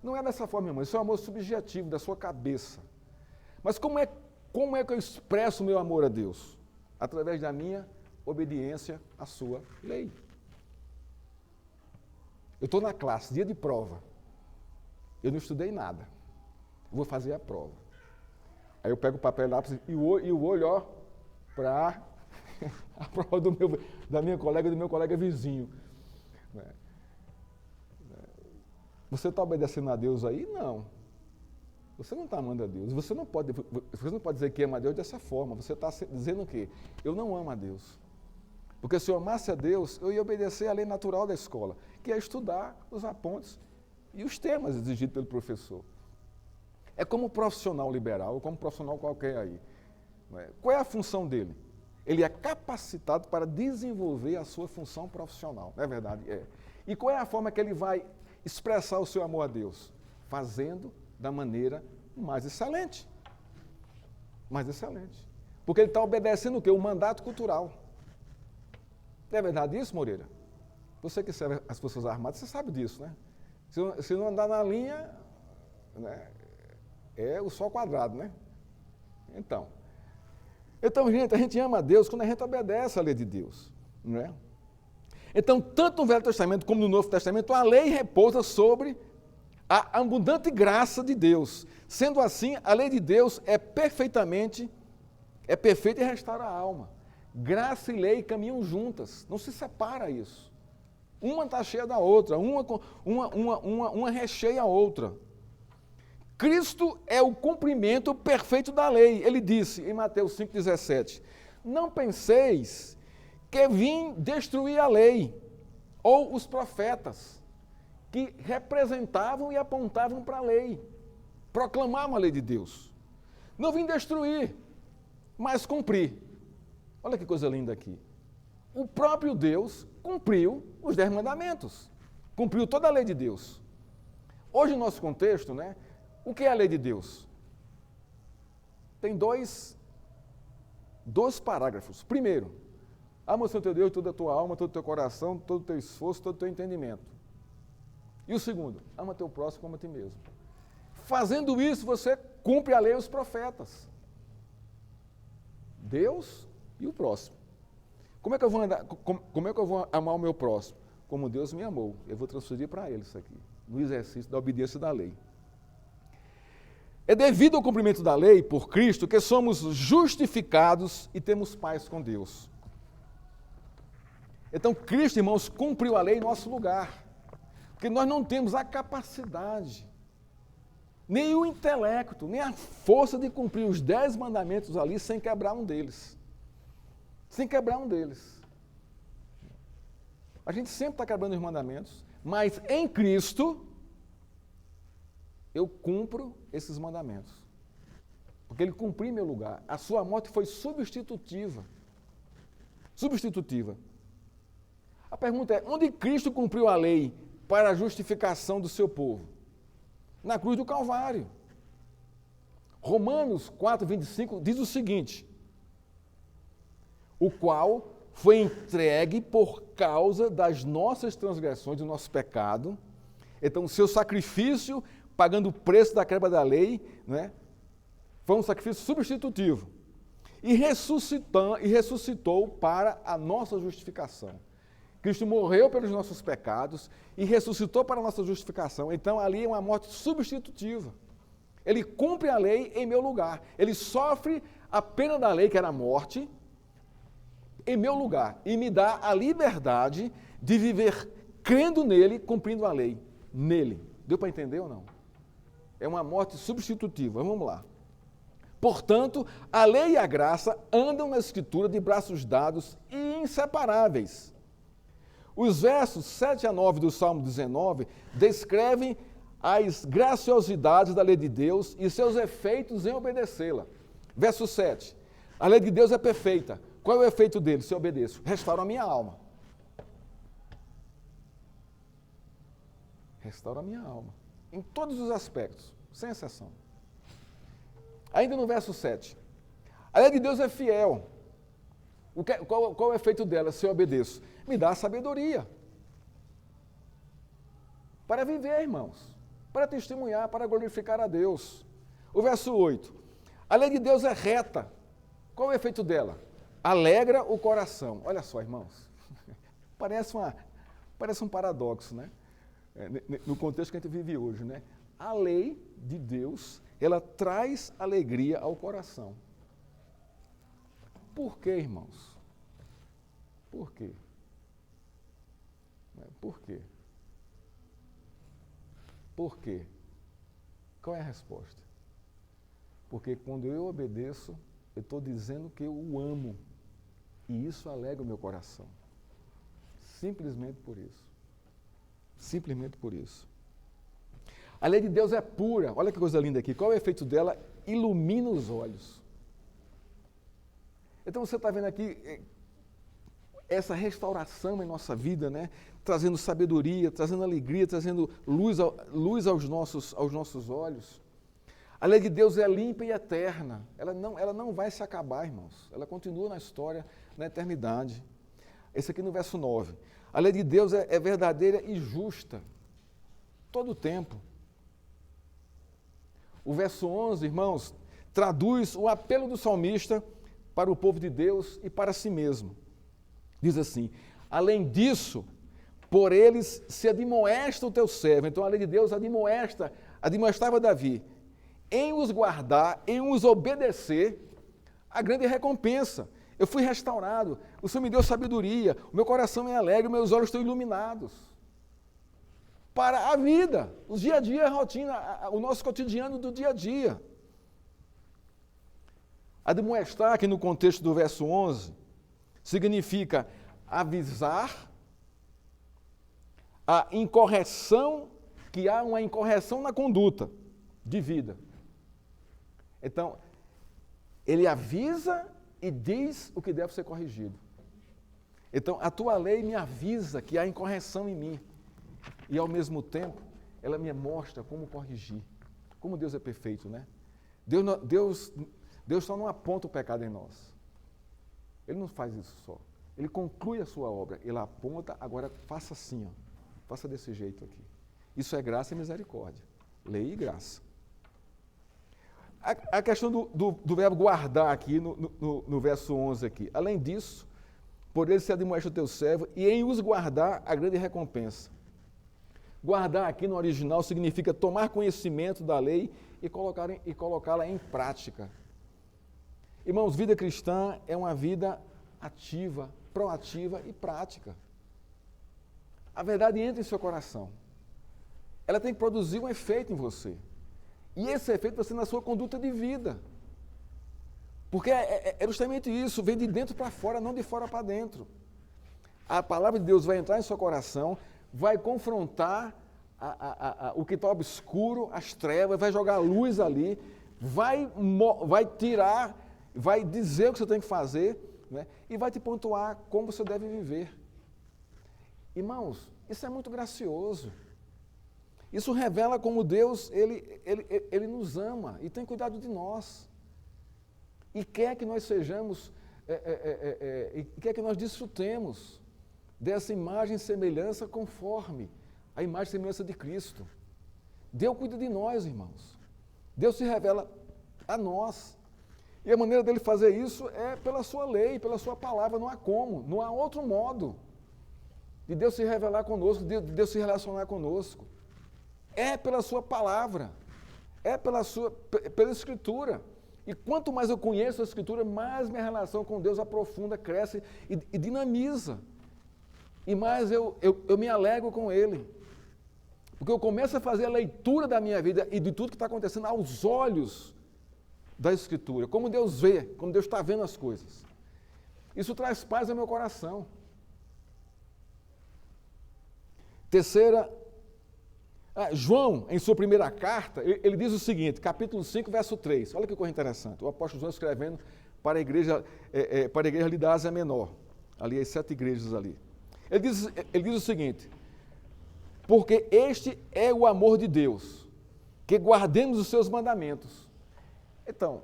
Não é dessa forma, irmão, isso é um amor subjetivo da sua cabeça. Mas como é que eu expresso o meu amor a Deus? Através da minha obediência à sua lei. Eu estou na classe, dia de prova. Eu não estudei nada. Eu vou fazer a prova. Aí eu pego o papel e lápis e o olho, ó, para a prova da minha colega e do meu colega vizinho. Você está obedecendo a Deus aí? Não. Você não está amando a Deus. Você não pode dizer que ama a Deus dessa forma. Você está dizendo o quê? Eu não amo a Deus. Porque se eu amasse a Deus, eu ia obedecer à lei natural da escola, que é estudar os apontes e os temas exigidos pelo professor. É como profissional liberal, ou como profissional qualquer aí. Qual é a função dele? Ele é capacitado para desenvolver a sua função profissional, não é verdade? É. E qual é a forma que ele vai expressar o seu amor a Deus? Fazendo da maneira mais excelente. Mais excelente. Porque ele está obedecendo o quê? O mandato cultural. Não é verdade isso, Moreira? Você que serve as Forças Armadas, você sabe disso, né? Se não andar na linha, né, é o sol quadrado, né? Então, gente, a gente ama a Deus quando a gente obedece à lei de Deus, não é? Então, tanto no Velho Testamento como no Novo Testamento, a lei repousa sobre a abundante graça de Deus. Sendo assim, a lei de Deus é perfeita e restaura a alma. Graça e lei caminham juntas, não se separa isso. Uma está cheia da outra, uma recheia a outra. Cristo é o cumprimento perfeito da lei. Ele disse em Mateus 5,17, não penseis que vim destruir a lei, ou os profetas, que representavam e apontavam para a lei, proclamavam a lei de Deus. Não vim destruir, mas cumprir. Olha que coisa linda aqui. O próprio Deus cumpriu os 10 mandamentos, cumpriu toda a lei de Deus. Hoje, no nosso contexto, né, o que é a lei de Deus? Tem dois parágrafos. Primeiro, ama o Senhor teu Deus, toda a tua alma, todo o teu coração, todo o teu esforço, todo o teu entendimento. E o segundo, ama teu próximo como a ti mesmo. Fazendo isso, você cumpre a lei e os profetas. Deus e o próximo. Como é que eu vou amar o meu próximo? Como Deus me amou. Eu vou transferir para ele isso aqui, no exercício da obediência da lei. É devido ao cumprimento da lei por Cristo que somos justificados e temos paz com Deus. Então, Cristo, irmãos, cumpriu a lei em nosso lugar. Porque nós não temos a capacidade, nem o intelecto, nem a força de cumprir os 10 mandamentos ali sem quebrar um deles. Sem quebrar um deles. A gente sempre está quebrando os mandamentos, mas em Cristo eu cumpro esses mandamentos. Porque Ele cumpriu em meu lugar. A sua morte foi substitutiva. Substitutiva. A pergunta é, onde Cristo cumpriu a lei para a justificação do seu povo? Na cruz do Calvário. Romanos 4:25 diz o seguinte, o qual foi entregue por causa das nossas transgressões, do nosso pecado. Então, o seu sacrifício, pagando o preço da quebra da lei, né, foi um sacrifício substitutivo. E ressuscitou para a nossa justificação. Cristo morreu pelos nossos pecados e ressuscitou para a nossa justificação. Então, ali é uma morte substitutiva. Ele cumpre a lei em meu lugar. Ele sofre a pena da lei, que era a morte, em meu lugar. E me dá a liberdade de viver crendo nele, cumprindo a lei. Nele. Deu para entender ou não? É uma morte substitutiva. Vamos lá. Portanto, a lei e a graça andam na Escritura de braços dados e inseparáveis. Os versos 7 a 9 do Salmo 19 descrevem as graciosidades da lei de Deus e seus efeitos em obedecê-la. Verso 7. A lei de Deus é perfeita. Qual é o efeito dele se eu obedeço? Restaura a minha alma. Restaura a minha alma. Em todos os aspectos, sem exceção. Ainda no verso 7. A lei de Deus é fiel. Qual é o efeito dela se eu obedeço? Me dá sabedoria. Para viver, irmãos. Para testemunhar, para glorificar a Deus. O verso 8. A lei de Deus é reta. Qual é o efeito dela? Alegra o coração. Olha só, irmãos. Parece um paradoxo, né? No contexto que a gente vive hoje, né? A lei de Deus, ela traz alegria ao coração. Por quê, irmãos? Por quê? Por quê? Por quê? Qual é a resposta? Porque quando eu obedeço, eu estou dizendo que eu o amo. E isso alegra o meu coração. Simplesmente por isso. Simplesmente por isso. A lei de Deus é pura. Olha que coisa linda aqui. Qual é o efeito dela? Ilumina os olhos. Então você está vendo aqui essa restauração em nossa vida, né? Trazendo sabedoria, trazendo alegria, trazendo luz aos nossos olhos. A lei de Deus é limpa e eterna. Ela não vai se acabar, irmãos. Ela continua na história, na eternidade. Esse aqui no verso 9. A lei de Deus é verdadeira e justa. Todo o tempo. O verso 11, irmãos, traduz o apelo do salmista para o povo de Deus e para si mesmo. Diz assim: além disso, por eles se admoesta o teu servo. Então a lei de Deus admoestava Davi em os guardar, em os obedecer, a grande recompensa. Eu fui restaurado, o Senhor me deu sabedoria, o meu coração é alegre, meus olhos estão iluminados. Para a vida, o dia a dia, a rotina, o nosso cotidiano do dia a dia. Admoestar, aqui no contexto do verso 11, significa avisar a incorreção, que há uma incorreção na conduta de vida. Então, ele avisa e diz o que deve ser corrigido. Então, a tua lei me avisa que há incorreção em mim. E, ao mesmo tempo, ela me mostra como corrigir. Como Deus é perfeito, né? Deus só não aponta o pecado em nós. Ele não faz isso só. Ele conclui a sua obra. Ele aponta, agora faça assim, ó. Faça desse jeito aqui. Isso é graça e misericórdia. Lei e graça. A questão do verbo guardar aqui, no verso 11 aqui. Além disso, por ele se admoesta o teu servo, e em os guardar a grande recompensa. Guardar aqui no original significa tomar conhecimento da lei e colocá-la em prática. Irmãos, vida cristã é uma vida ativa, proativa e prática. A verdade entra em seu coração. Ela tem que produzir um efeito em você. E esse efeito vai ser na sua conduta de vida. Porque é justamente isso, vem de dentro para fora, não de fora para dentro. A palavra de Deus vai entrar em seu coração, vai confrontar o que está obscuro, as trevas, vai jogar a luz ali, vai tirar, vai dizer o que você tem que fazer, né? E vai te pontuar como você deve viver. Irmãos, isso é muito gracioso. Isso revela como Deus, ele nos ama e tem cuidado de nós. E quer que nós sejamos, e quer que nós desfrutemos dessa imagem e semelhança conforme a imagem e semelhança de Cristo. Deus cuida de nós, irmãos. Deus se revela a nós. E a maneira dele fazer isso é pela sua lei, pela sua palavra, não há como, não há outro modo de Deus se revelar conosco, de Deus se relacionar conosco. É pela sua palavra, é pela Escritura. E quanto mais eu conheço a Escritura, mais minha relação com Deus aprofunda, cresce e dinamiza. E mais eu me alegro com Ele. Porque eu começo a fazer a leitura da minha vida e de tudo que está acontecendo aos olhos da Escritura. Como Deus vê, como Deus está vendo as coisas. Isso traz paz ao meu coração. Terceira, João, em sua primeira carta, ele diz o seguinte, capítulo 5, verso 3. Olha que coisa interessante. O apóstolo João escrevendo para a igreja ali da Ásia Menor. Ali, as 7 igrejas ali. Ele diz o seguinte, porque este é o amor de Deus, que guardemos os seus mandamentos. Então,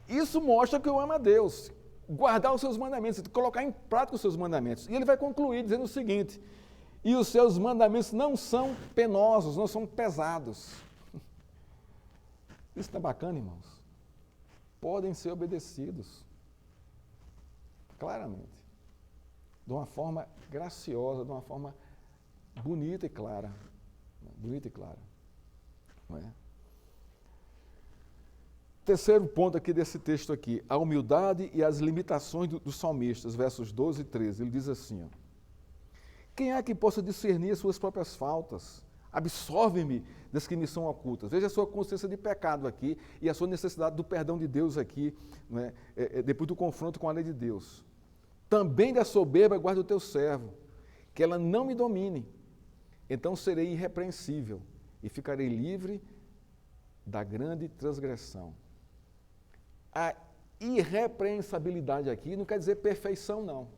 isso mostra que eu amo a Deus, guardar os seus mandamentos, colocar em prática os seus mandamentos. E ele vai concluir dizendo o seguinte: e os seus mandamentos não são penosos, não são pesados. Isso está bacana, irmãos? Podem ser obedecidos, claramente, de uma forma graciosa, de uma forma bonita e clara. Bonita e clara. Não é? Terceiro ponto aqui desse texto aqui, a humildade e as limitações dos salmistas, versos 12 e 13. Ele diz assim, ó, quem é que possa discernir as suas próprias faltas? Absorve-me das que me são ocultas. Veja a sua consciência de pecado aqui e a sua necessidade do perdão de Deus aqui, não é? Depois do confronto com a lei de Deus. Também da soberba guarda o teu servo, que ela não me domine. Então serei irrepreensível e ficarei livre da grande transgressão. A irrepreensibilidade aqui não quer dizer perfeição, não.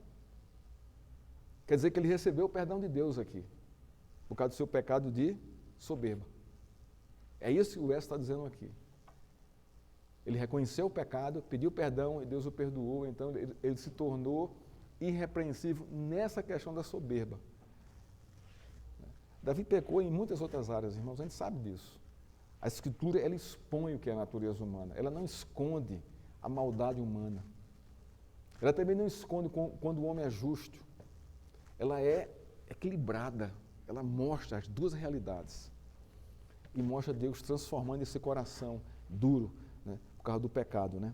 Quer dizer que ele recebeu o perdão de Deus aqui, por causa do seu pecado de soberba. É isso que o verso está dizendo aqui. Ele reconheceu o pecado, pediu perdão e Deus o perdoou, então ele se tornou irrepreensível nessa questão da soberba. Davi pecou em muitas outras áreas, irmãos, a gente sabe disso. A Escritura, ela expõe o que é a natureza humana, ela não esconde a maldade humana. Ela também não esconde quando o homem é justo. Ela é equilibrada, ela mostra as duas realidades. E mostra Deus transformando esse coração duro, né, por causa do pecado. Né?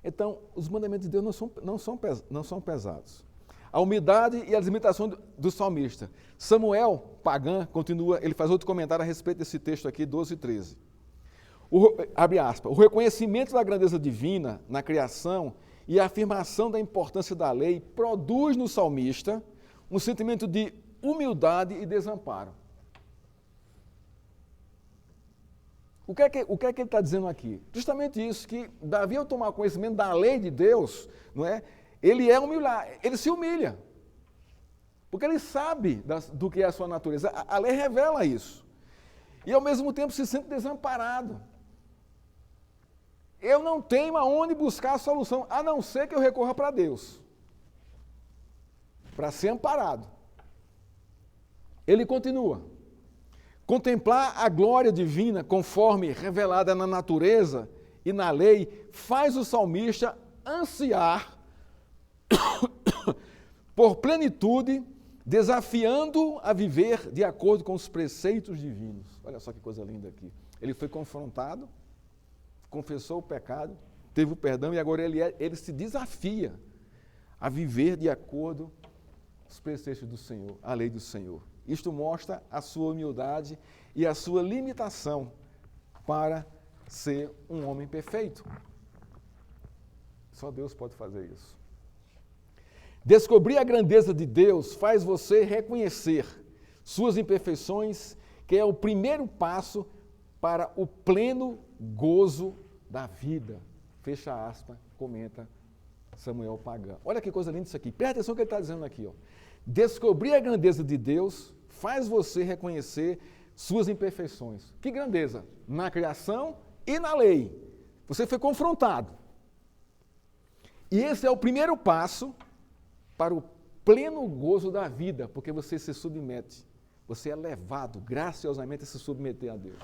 Então, os mandamentos de Deus não são pesados. A humildade e as limitações do salmista. Samuel Pagan continua, ele faz outro comentário a respeito desse texto aqui, 12 e 13. Abre aspas, o reconhecimento da grandeza divina na criação e a afirmação da importância da lei produz no salmista um sentimento de humildade e desamparo. O que é que ele está dizendo aqui? Justamente isso, que Davi, ao tomar conhecimento da lei de Deus, não é? Ele se humilha, porque ele sabe do que é a sua natureza. A lei revela isso. E ao mesmo tempo se sente desamparado. Eu não tenho aonde buscar a solução, a não ser que eu recorra para Deus, para ser amparado. Ele continua. Contemplar a glória divina conforme revelada na natureza e na lei faz o salmista ansiar por plenitude, desafiando a viver de acordo com os preceitos divinos. Olha só que coisa linda aqui. Ele foi confrontado, confessou o pecado, teve o perdão e agora ele se desafia a viver de acordo com os preceitos do Senhor, a lei do Senhor. Isto mostra a sua humildade e a sua limitação para ser um homem perfeito. Só Deus pode fazer isso. Descobrir a grandeza de Deus faz você reconhecer suas imperfeições, que é o primeiro passo para o pleno gozo da vida. Fecha aspas, comenta Samuel Pagan. Olha que coisa linda isso aqui. Presta atenção no que ele está dizendo aqui. Ó. Descobrir a grandeza de Deus faz você reconhecer suas imperfeições. Que grandeza? Na criação e na lei. Você foi confrontado. E esse é o primeiro passo para o pleno gozo da vida, porque você se submete, você é levado graciosamente a se submeter a Deus.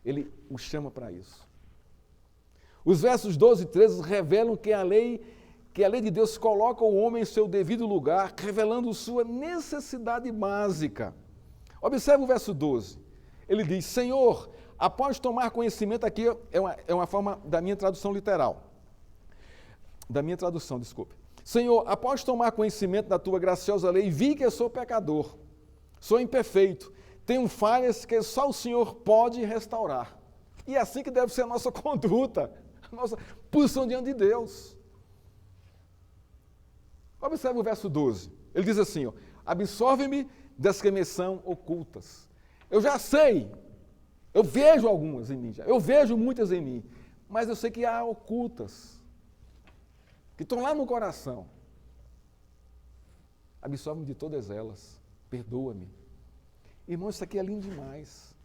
Ele o chama para isso. Os versos 12 e 13 revelam que a lei de Deus coloca o homem em seu devido lugar, revelando sua necessidade básica. Observe o verso 12. Ele diz, Senhor, após tomar conhecimento, aqui é uma forma da minha tradução literal. Senhor, após tomar conhecimento da tua graciosa lei, vi que eu sou pecador, sou imperfeito, tenho falhas que só o Senhor pode restaurar. E é assim que deve ser a nossa conduta, a nossa posição diante de Deus. Observe o verso 12. Ele diz assim, ó, absorve-me das que me são ocultas. Eu já sei, eu vejo algumas em mim, eu vejo muitas em mim, mas eu sei que há ocultas, que estão lá no coração. Absorve-me de todas elas, perdoa-me. Irmão, isso aqui é lindo demais.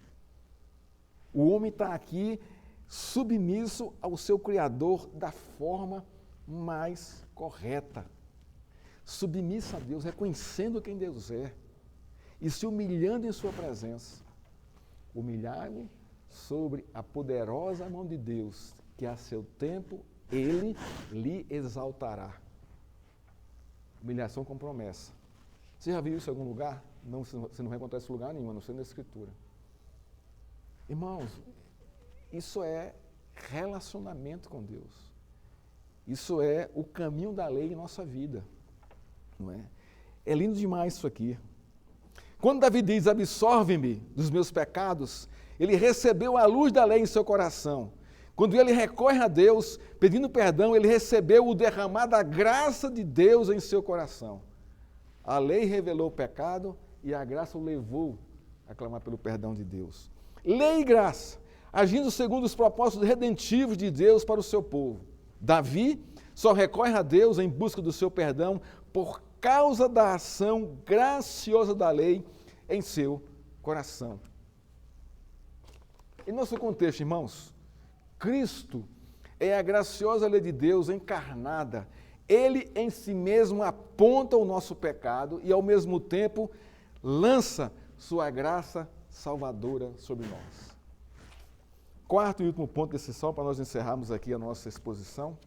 O homem está aqui submisso ao seu Criador da forma mais correta. Submisso a Deus, reconhecendo quem Deus é e se humilhando em sua presença. Humilhar-me sobre a poderosa mão de Deus, que a seu tempo Ele lhe exaltará. Humilhação com promessa. Você já viu isso em algum lugar? Não, você não vai encontrar isso em lugar nenhum, a não ser na Escritura. Irmãos, isso é relacionamento com Deus. Isso é o caminho da lei em nossa vida. Não é? É lindo demais isso aqui. Quando Davi diz, absorve-me dos meus pecados, ele recebeu a luz da lei em seu coração. Quando ele recorre a Deus, pedindo perdão, ele recebeu o derramar da graça de Deus em seu coração. A lei revelou o pecado e a graça o levou a clamar pelo perdão de Deus. Lei e graça, agindo segundo os propósitos redentivos de Deus para o seu povo. Davi só recorre a Deus em busca do seu perdão por causa da ação graciosa da lei em seu coração. Em nosso contexto, irmãos, Cristo é a graciosa lei de Deus encarnada. Ele em si mesmo aponta o nosso pecado e, ao mesmo tempo, lança sua graça salvadora sobre nós. Quarto e último ponto desse salmo, para nós encerrarmos aqui a nossa exposição,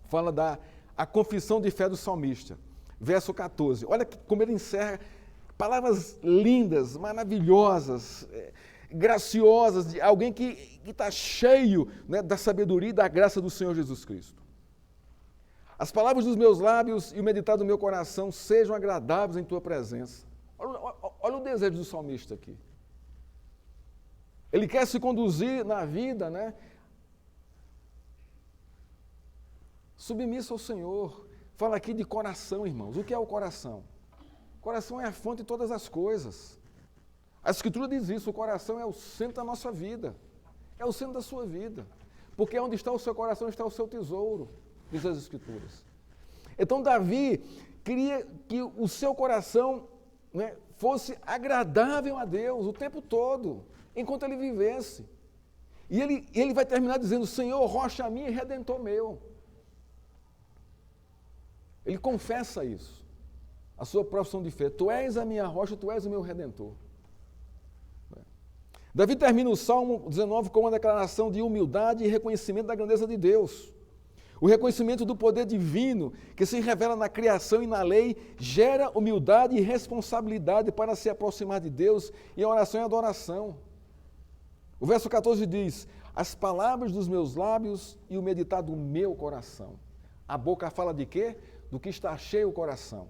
fala da a confissão de fé do salmista. Verso 14. Olha como ele encerra, palavras lindas, maravilhosas, graciosas, de alguém que está cheio, né, da sabedoria e da graça do Senhor Jesus Cristo. As palavras dos meus lábios e o meditar do meu coração sejam agradáveis em tua presença. Olha o desejo do salmista aqui. Ele quer se conduzir na vida, né, submisso ao Senhor. Fala aqui de coração, irmãos. O que é o coração? O coração é a fonte de todas as coisas. A Escritura diz isso, o coração é o centro da nossa vida. É o centro da sua vida. Porque onde está o seu coração está o seu tesouro, diz as Escrituras. Então Davi queria que o seu coração, né, fosse agradável a Deus o tempo todo, enquanto ele vivesse. E ele vai terminar dizendo, Senhor, rocha minha e redentor meu. Ele confessa isso, a sua profissão de fé. Tu és a minha rocha, tu és o meu redentor. Davi termina o Salmo 19 com uma declaração de humildade e reconhecimento da grandeza de Deus. O reconhecimento do poder divino que se revela na criação e na lei gera humildade e responsabilidade para se aproximar de Deus em oração e adoração. O verso 14 diz, as palavras dos meus lábios e o meditar do meu coração. A boca fala de quê? Do que está cheio o coração.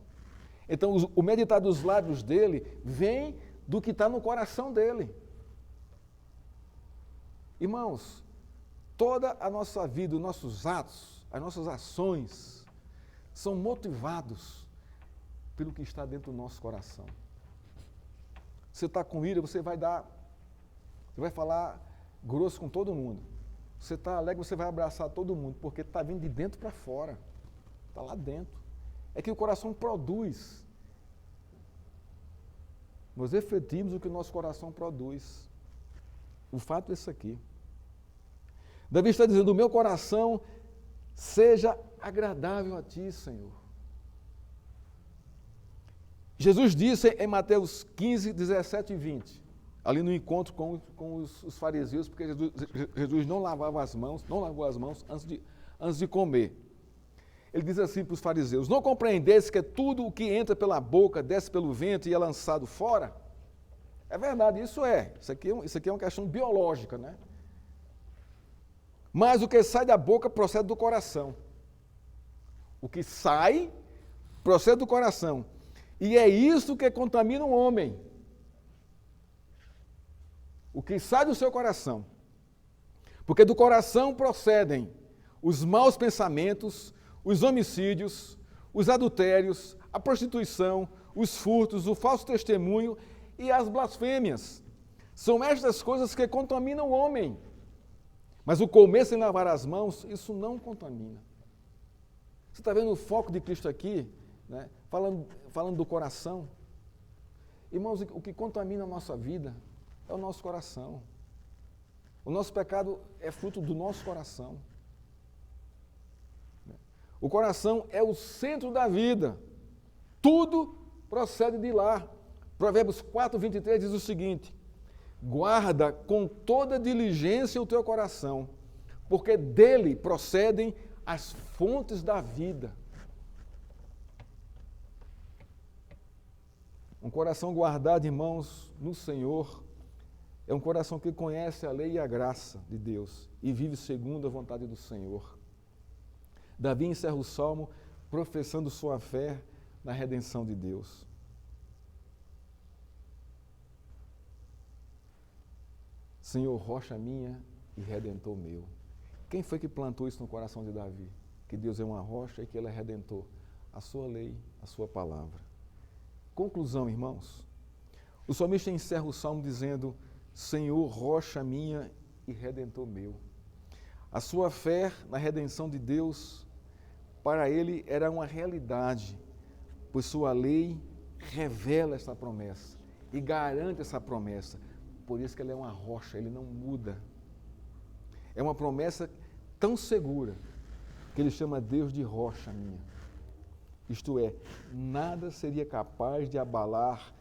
Então, o meditar dos lábios dele vem do que está no coração dele. Irmãos, toda a nossa vida, os nossos atos, as nossas ações são motivados pelo que está dentro do nosso coração. Você está com ira, você vai falar grosso com todo mundo. Você está alegre, você vai abraçar todo mundo, porque está vindo de dentro para fora. Está lá dentro. É que o coração produz. Nós refletimos o que o nosso coração produz. O fato é isso aqui. Davi está dizendo, o meu coração seja agradável a ti, Senhor. Jesus disse em Mateus 15, 17 e 20, ali no encontro com os fariseus, porque Jesus não lavou as mãos antes de comer. Ele diz assim para os fariseus, não compreendeis que tudo o que entra pela boca, desce pelo ventre e é lançado fora? É verdade, isso aqui é uma questão biológica, né? Mas o que sai da boca procede do coração. O que sai procede do coração. E é isso que contamina o homem. O que sai do seu coração. Porque do coração procedem os maus pensamentos, os homicídios, os adultérios, a prostituição, os furtos, o falso testemunho e as blasfêmias. São estas coisas que contaminam o homem. Mas o comer sem lavar as mãos, isso não contamina. Você está vendo o foco de Cristo aqui, né? Falando do coração. Irmãos, o que contamina a nossa vida é o nosso coração. O nosso pecado é fruto do nosso coração. O coração é o centro da vida. Tudo procede de lá. Provérbios 4, 23 diz o seguinte: guarda com toda diligência o teu coração, porque dele procedem as fontes da vida. Um coração guardado, irmãos, no Senhor, é um coração que conhece a lei e a graça de Deus e vive segundo a vontade do Senhor. Davi encerra o salmo professando sua fé na redenção de Deus. Senhor, rocha minha e redentor meu. Quem foi que plantou isso no coração de Davi? Que Deus é uma rocha e que Ele é redentor. A sua lei, a sua palavra. Conclusão, irmãos. O salmista encerra o salmo dizendo: Senhor, rocha minha e redentor meu. A sua fé na redenção de Deus, para ele, era uma realidade, pois sua lei revela essa promessa e garante essa promessa. Por isso que ele é uma rocha, ele não muda. É uma promessa tão segura que ele chama Deus de rocha minha. Isto é, nada seria capaz de abalar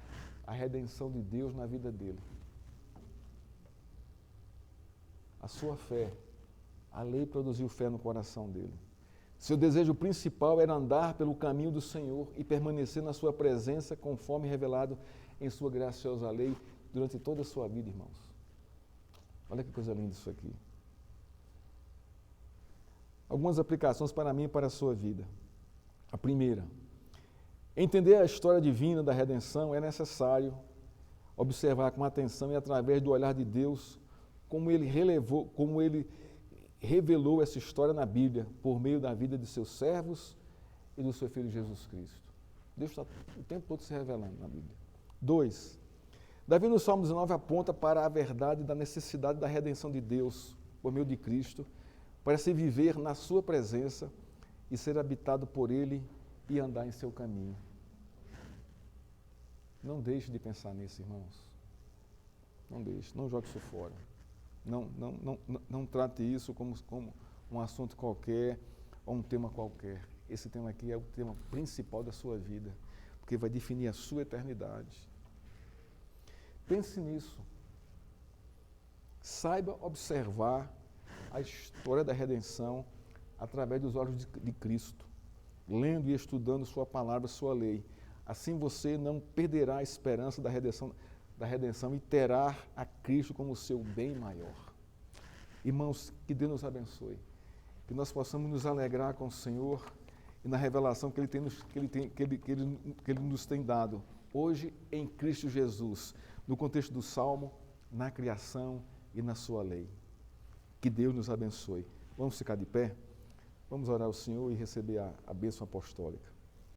a redenção de Deus na vida dele. A sua fé, a lei produziu fé no coração dele. Seu desejo principal era andar pelo caminho do Senhor e permanecer na sua presença conforme revelado em sua graciosa lei durante toda a sua vida, irmãos. Olha que coisa linda isso aqui. Algumas aplicações para mim e para a sua vida. A primeira, entender a história divina da redenção é necessário observar com atenção e através do olhar de Deus como ele revelou essa história na Bíblia por meio da vida de seus servos e do seu Filho Jesus Cristo. Deus está o tempo todo se revelando na Bíblia. 2. Davi no Salmo 19 aponta para a verdade da necessidade da redenção de Deus por meio de Cristo, para se viver na sua presença e ser habitado por Ele e andar em seu caminho. Não deixe de pensar nisso, irmãos. Não deixe, não jogue isso fora. Não trate isso como um assunto qualquer ou um tema qualquer. Esse tema aqui é o tema principal da sua vida, porque vai definir a sua eternidade. Pense nisso. Saiba observar a história da redenção através dos olhos de Cristo, lendo e estudando sua palavra, sua lei. Assim você não perderá a esperança da redenção e terá a Cristo como seu bem maior. Irmãos, que Deus nos abençoe, que nós possamos nos alegrar com o Senhor e na revelação que Ele nos tem dado hoje em Cristo Jesus, no contexto do Salmo, na criação e na sua lei. Que Deus nos abençoe. Vamos ficar de pé? Vamos orar ao Senhor e receber a bênção apostólica.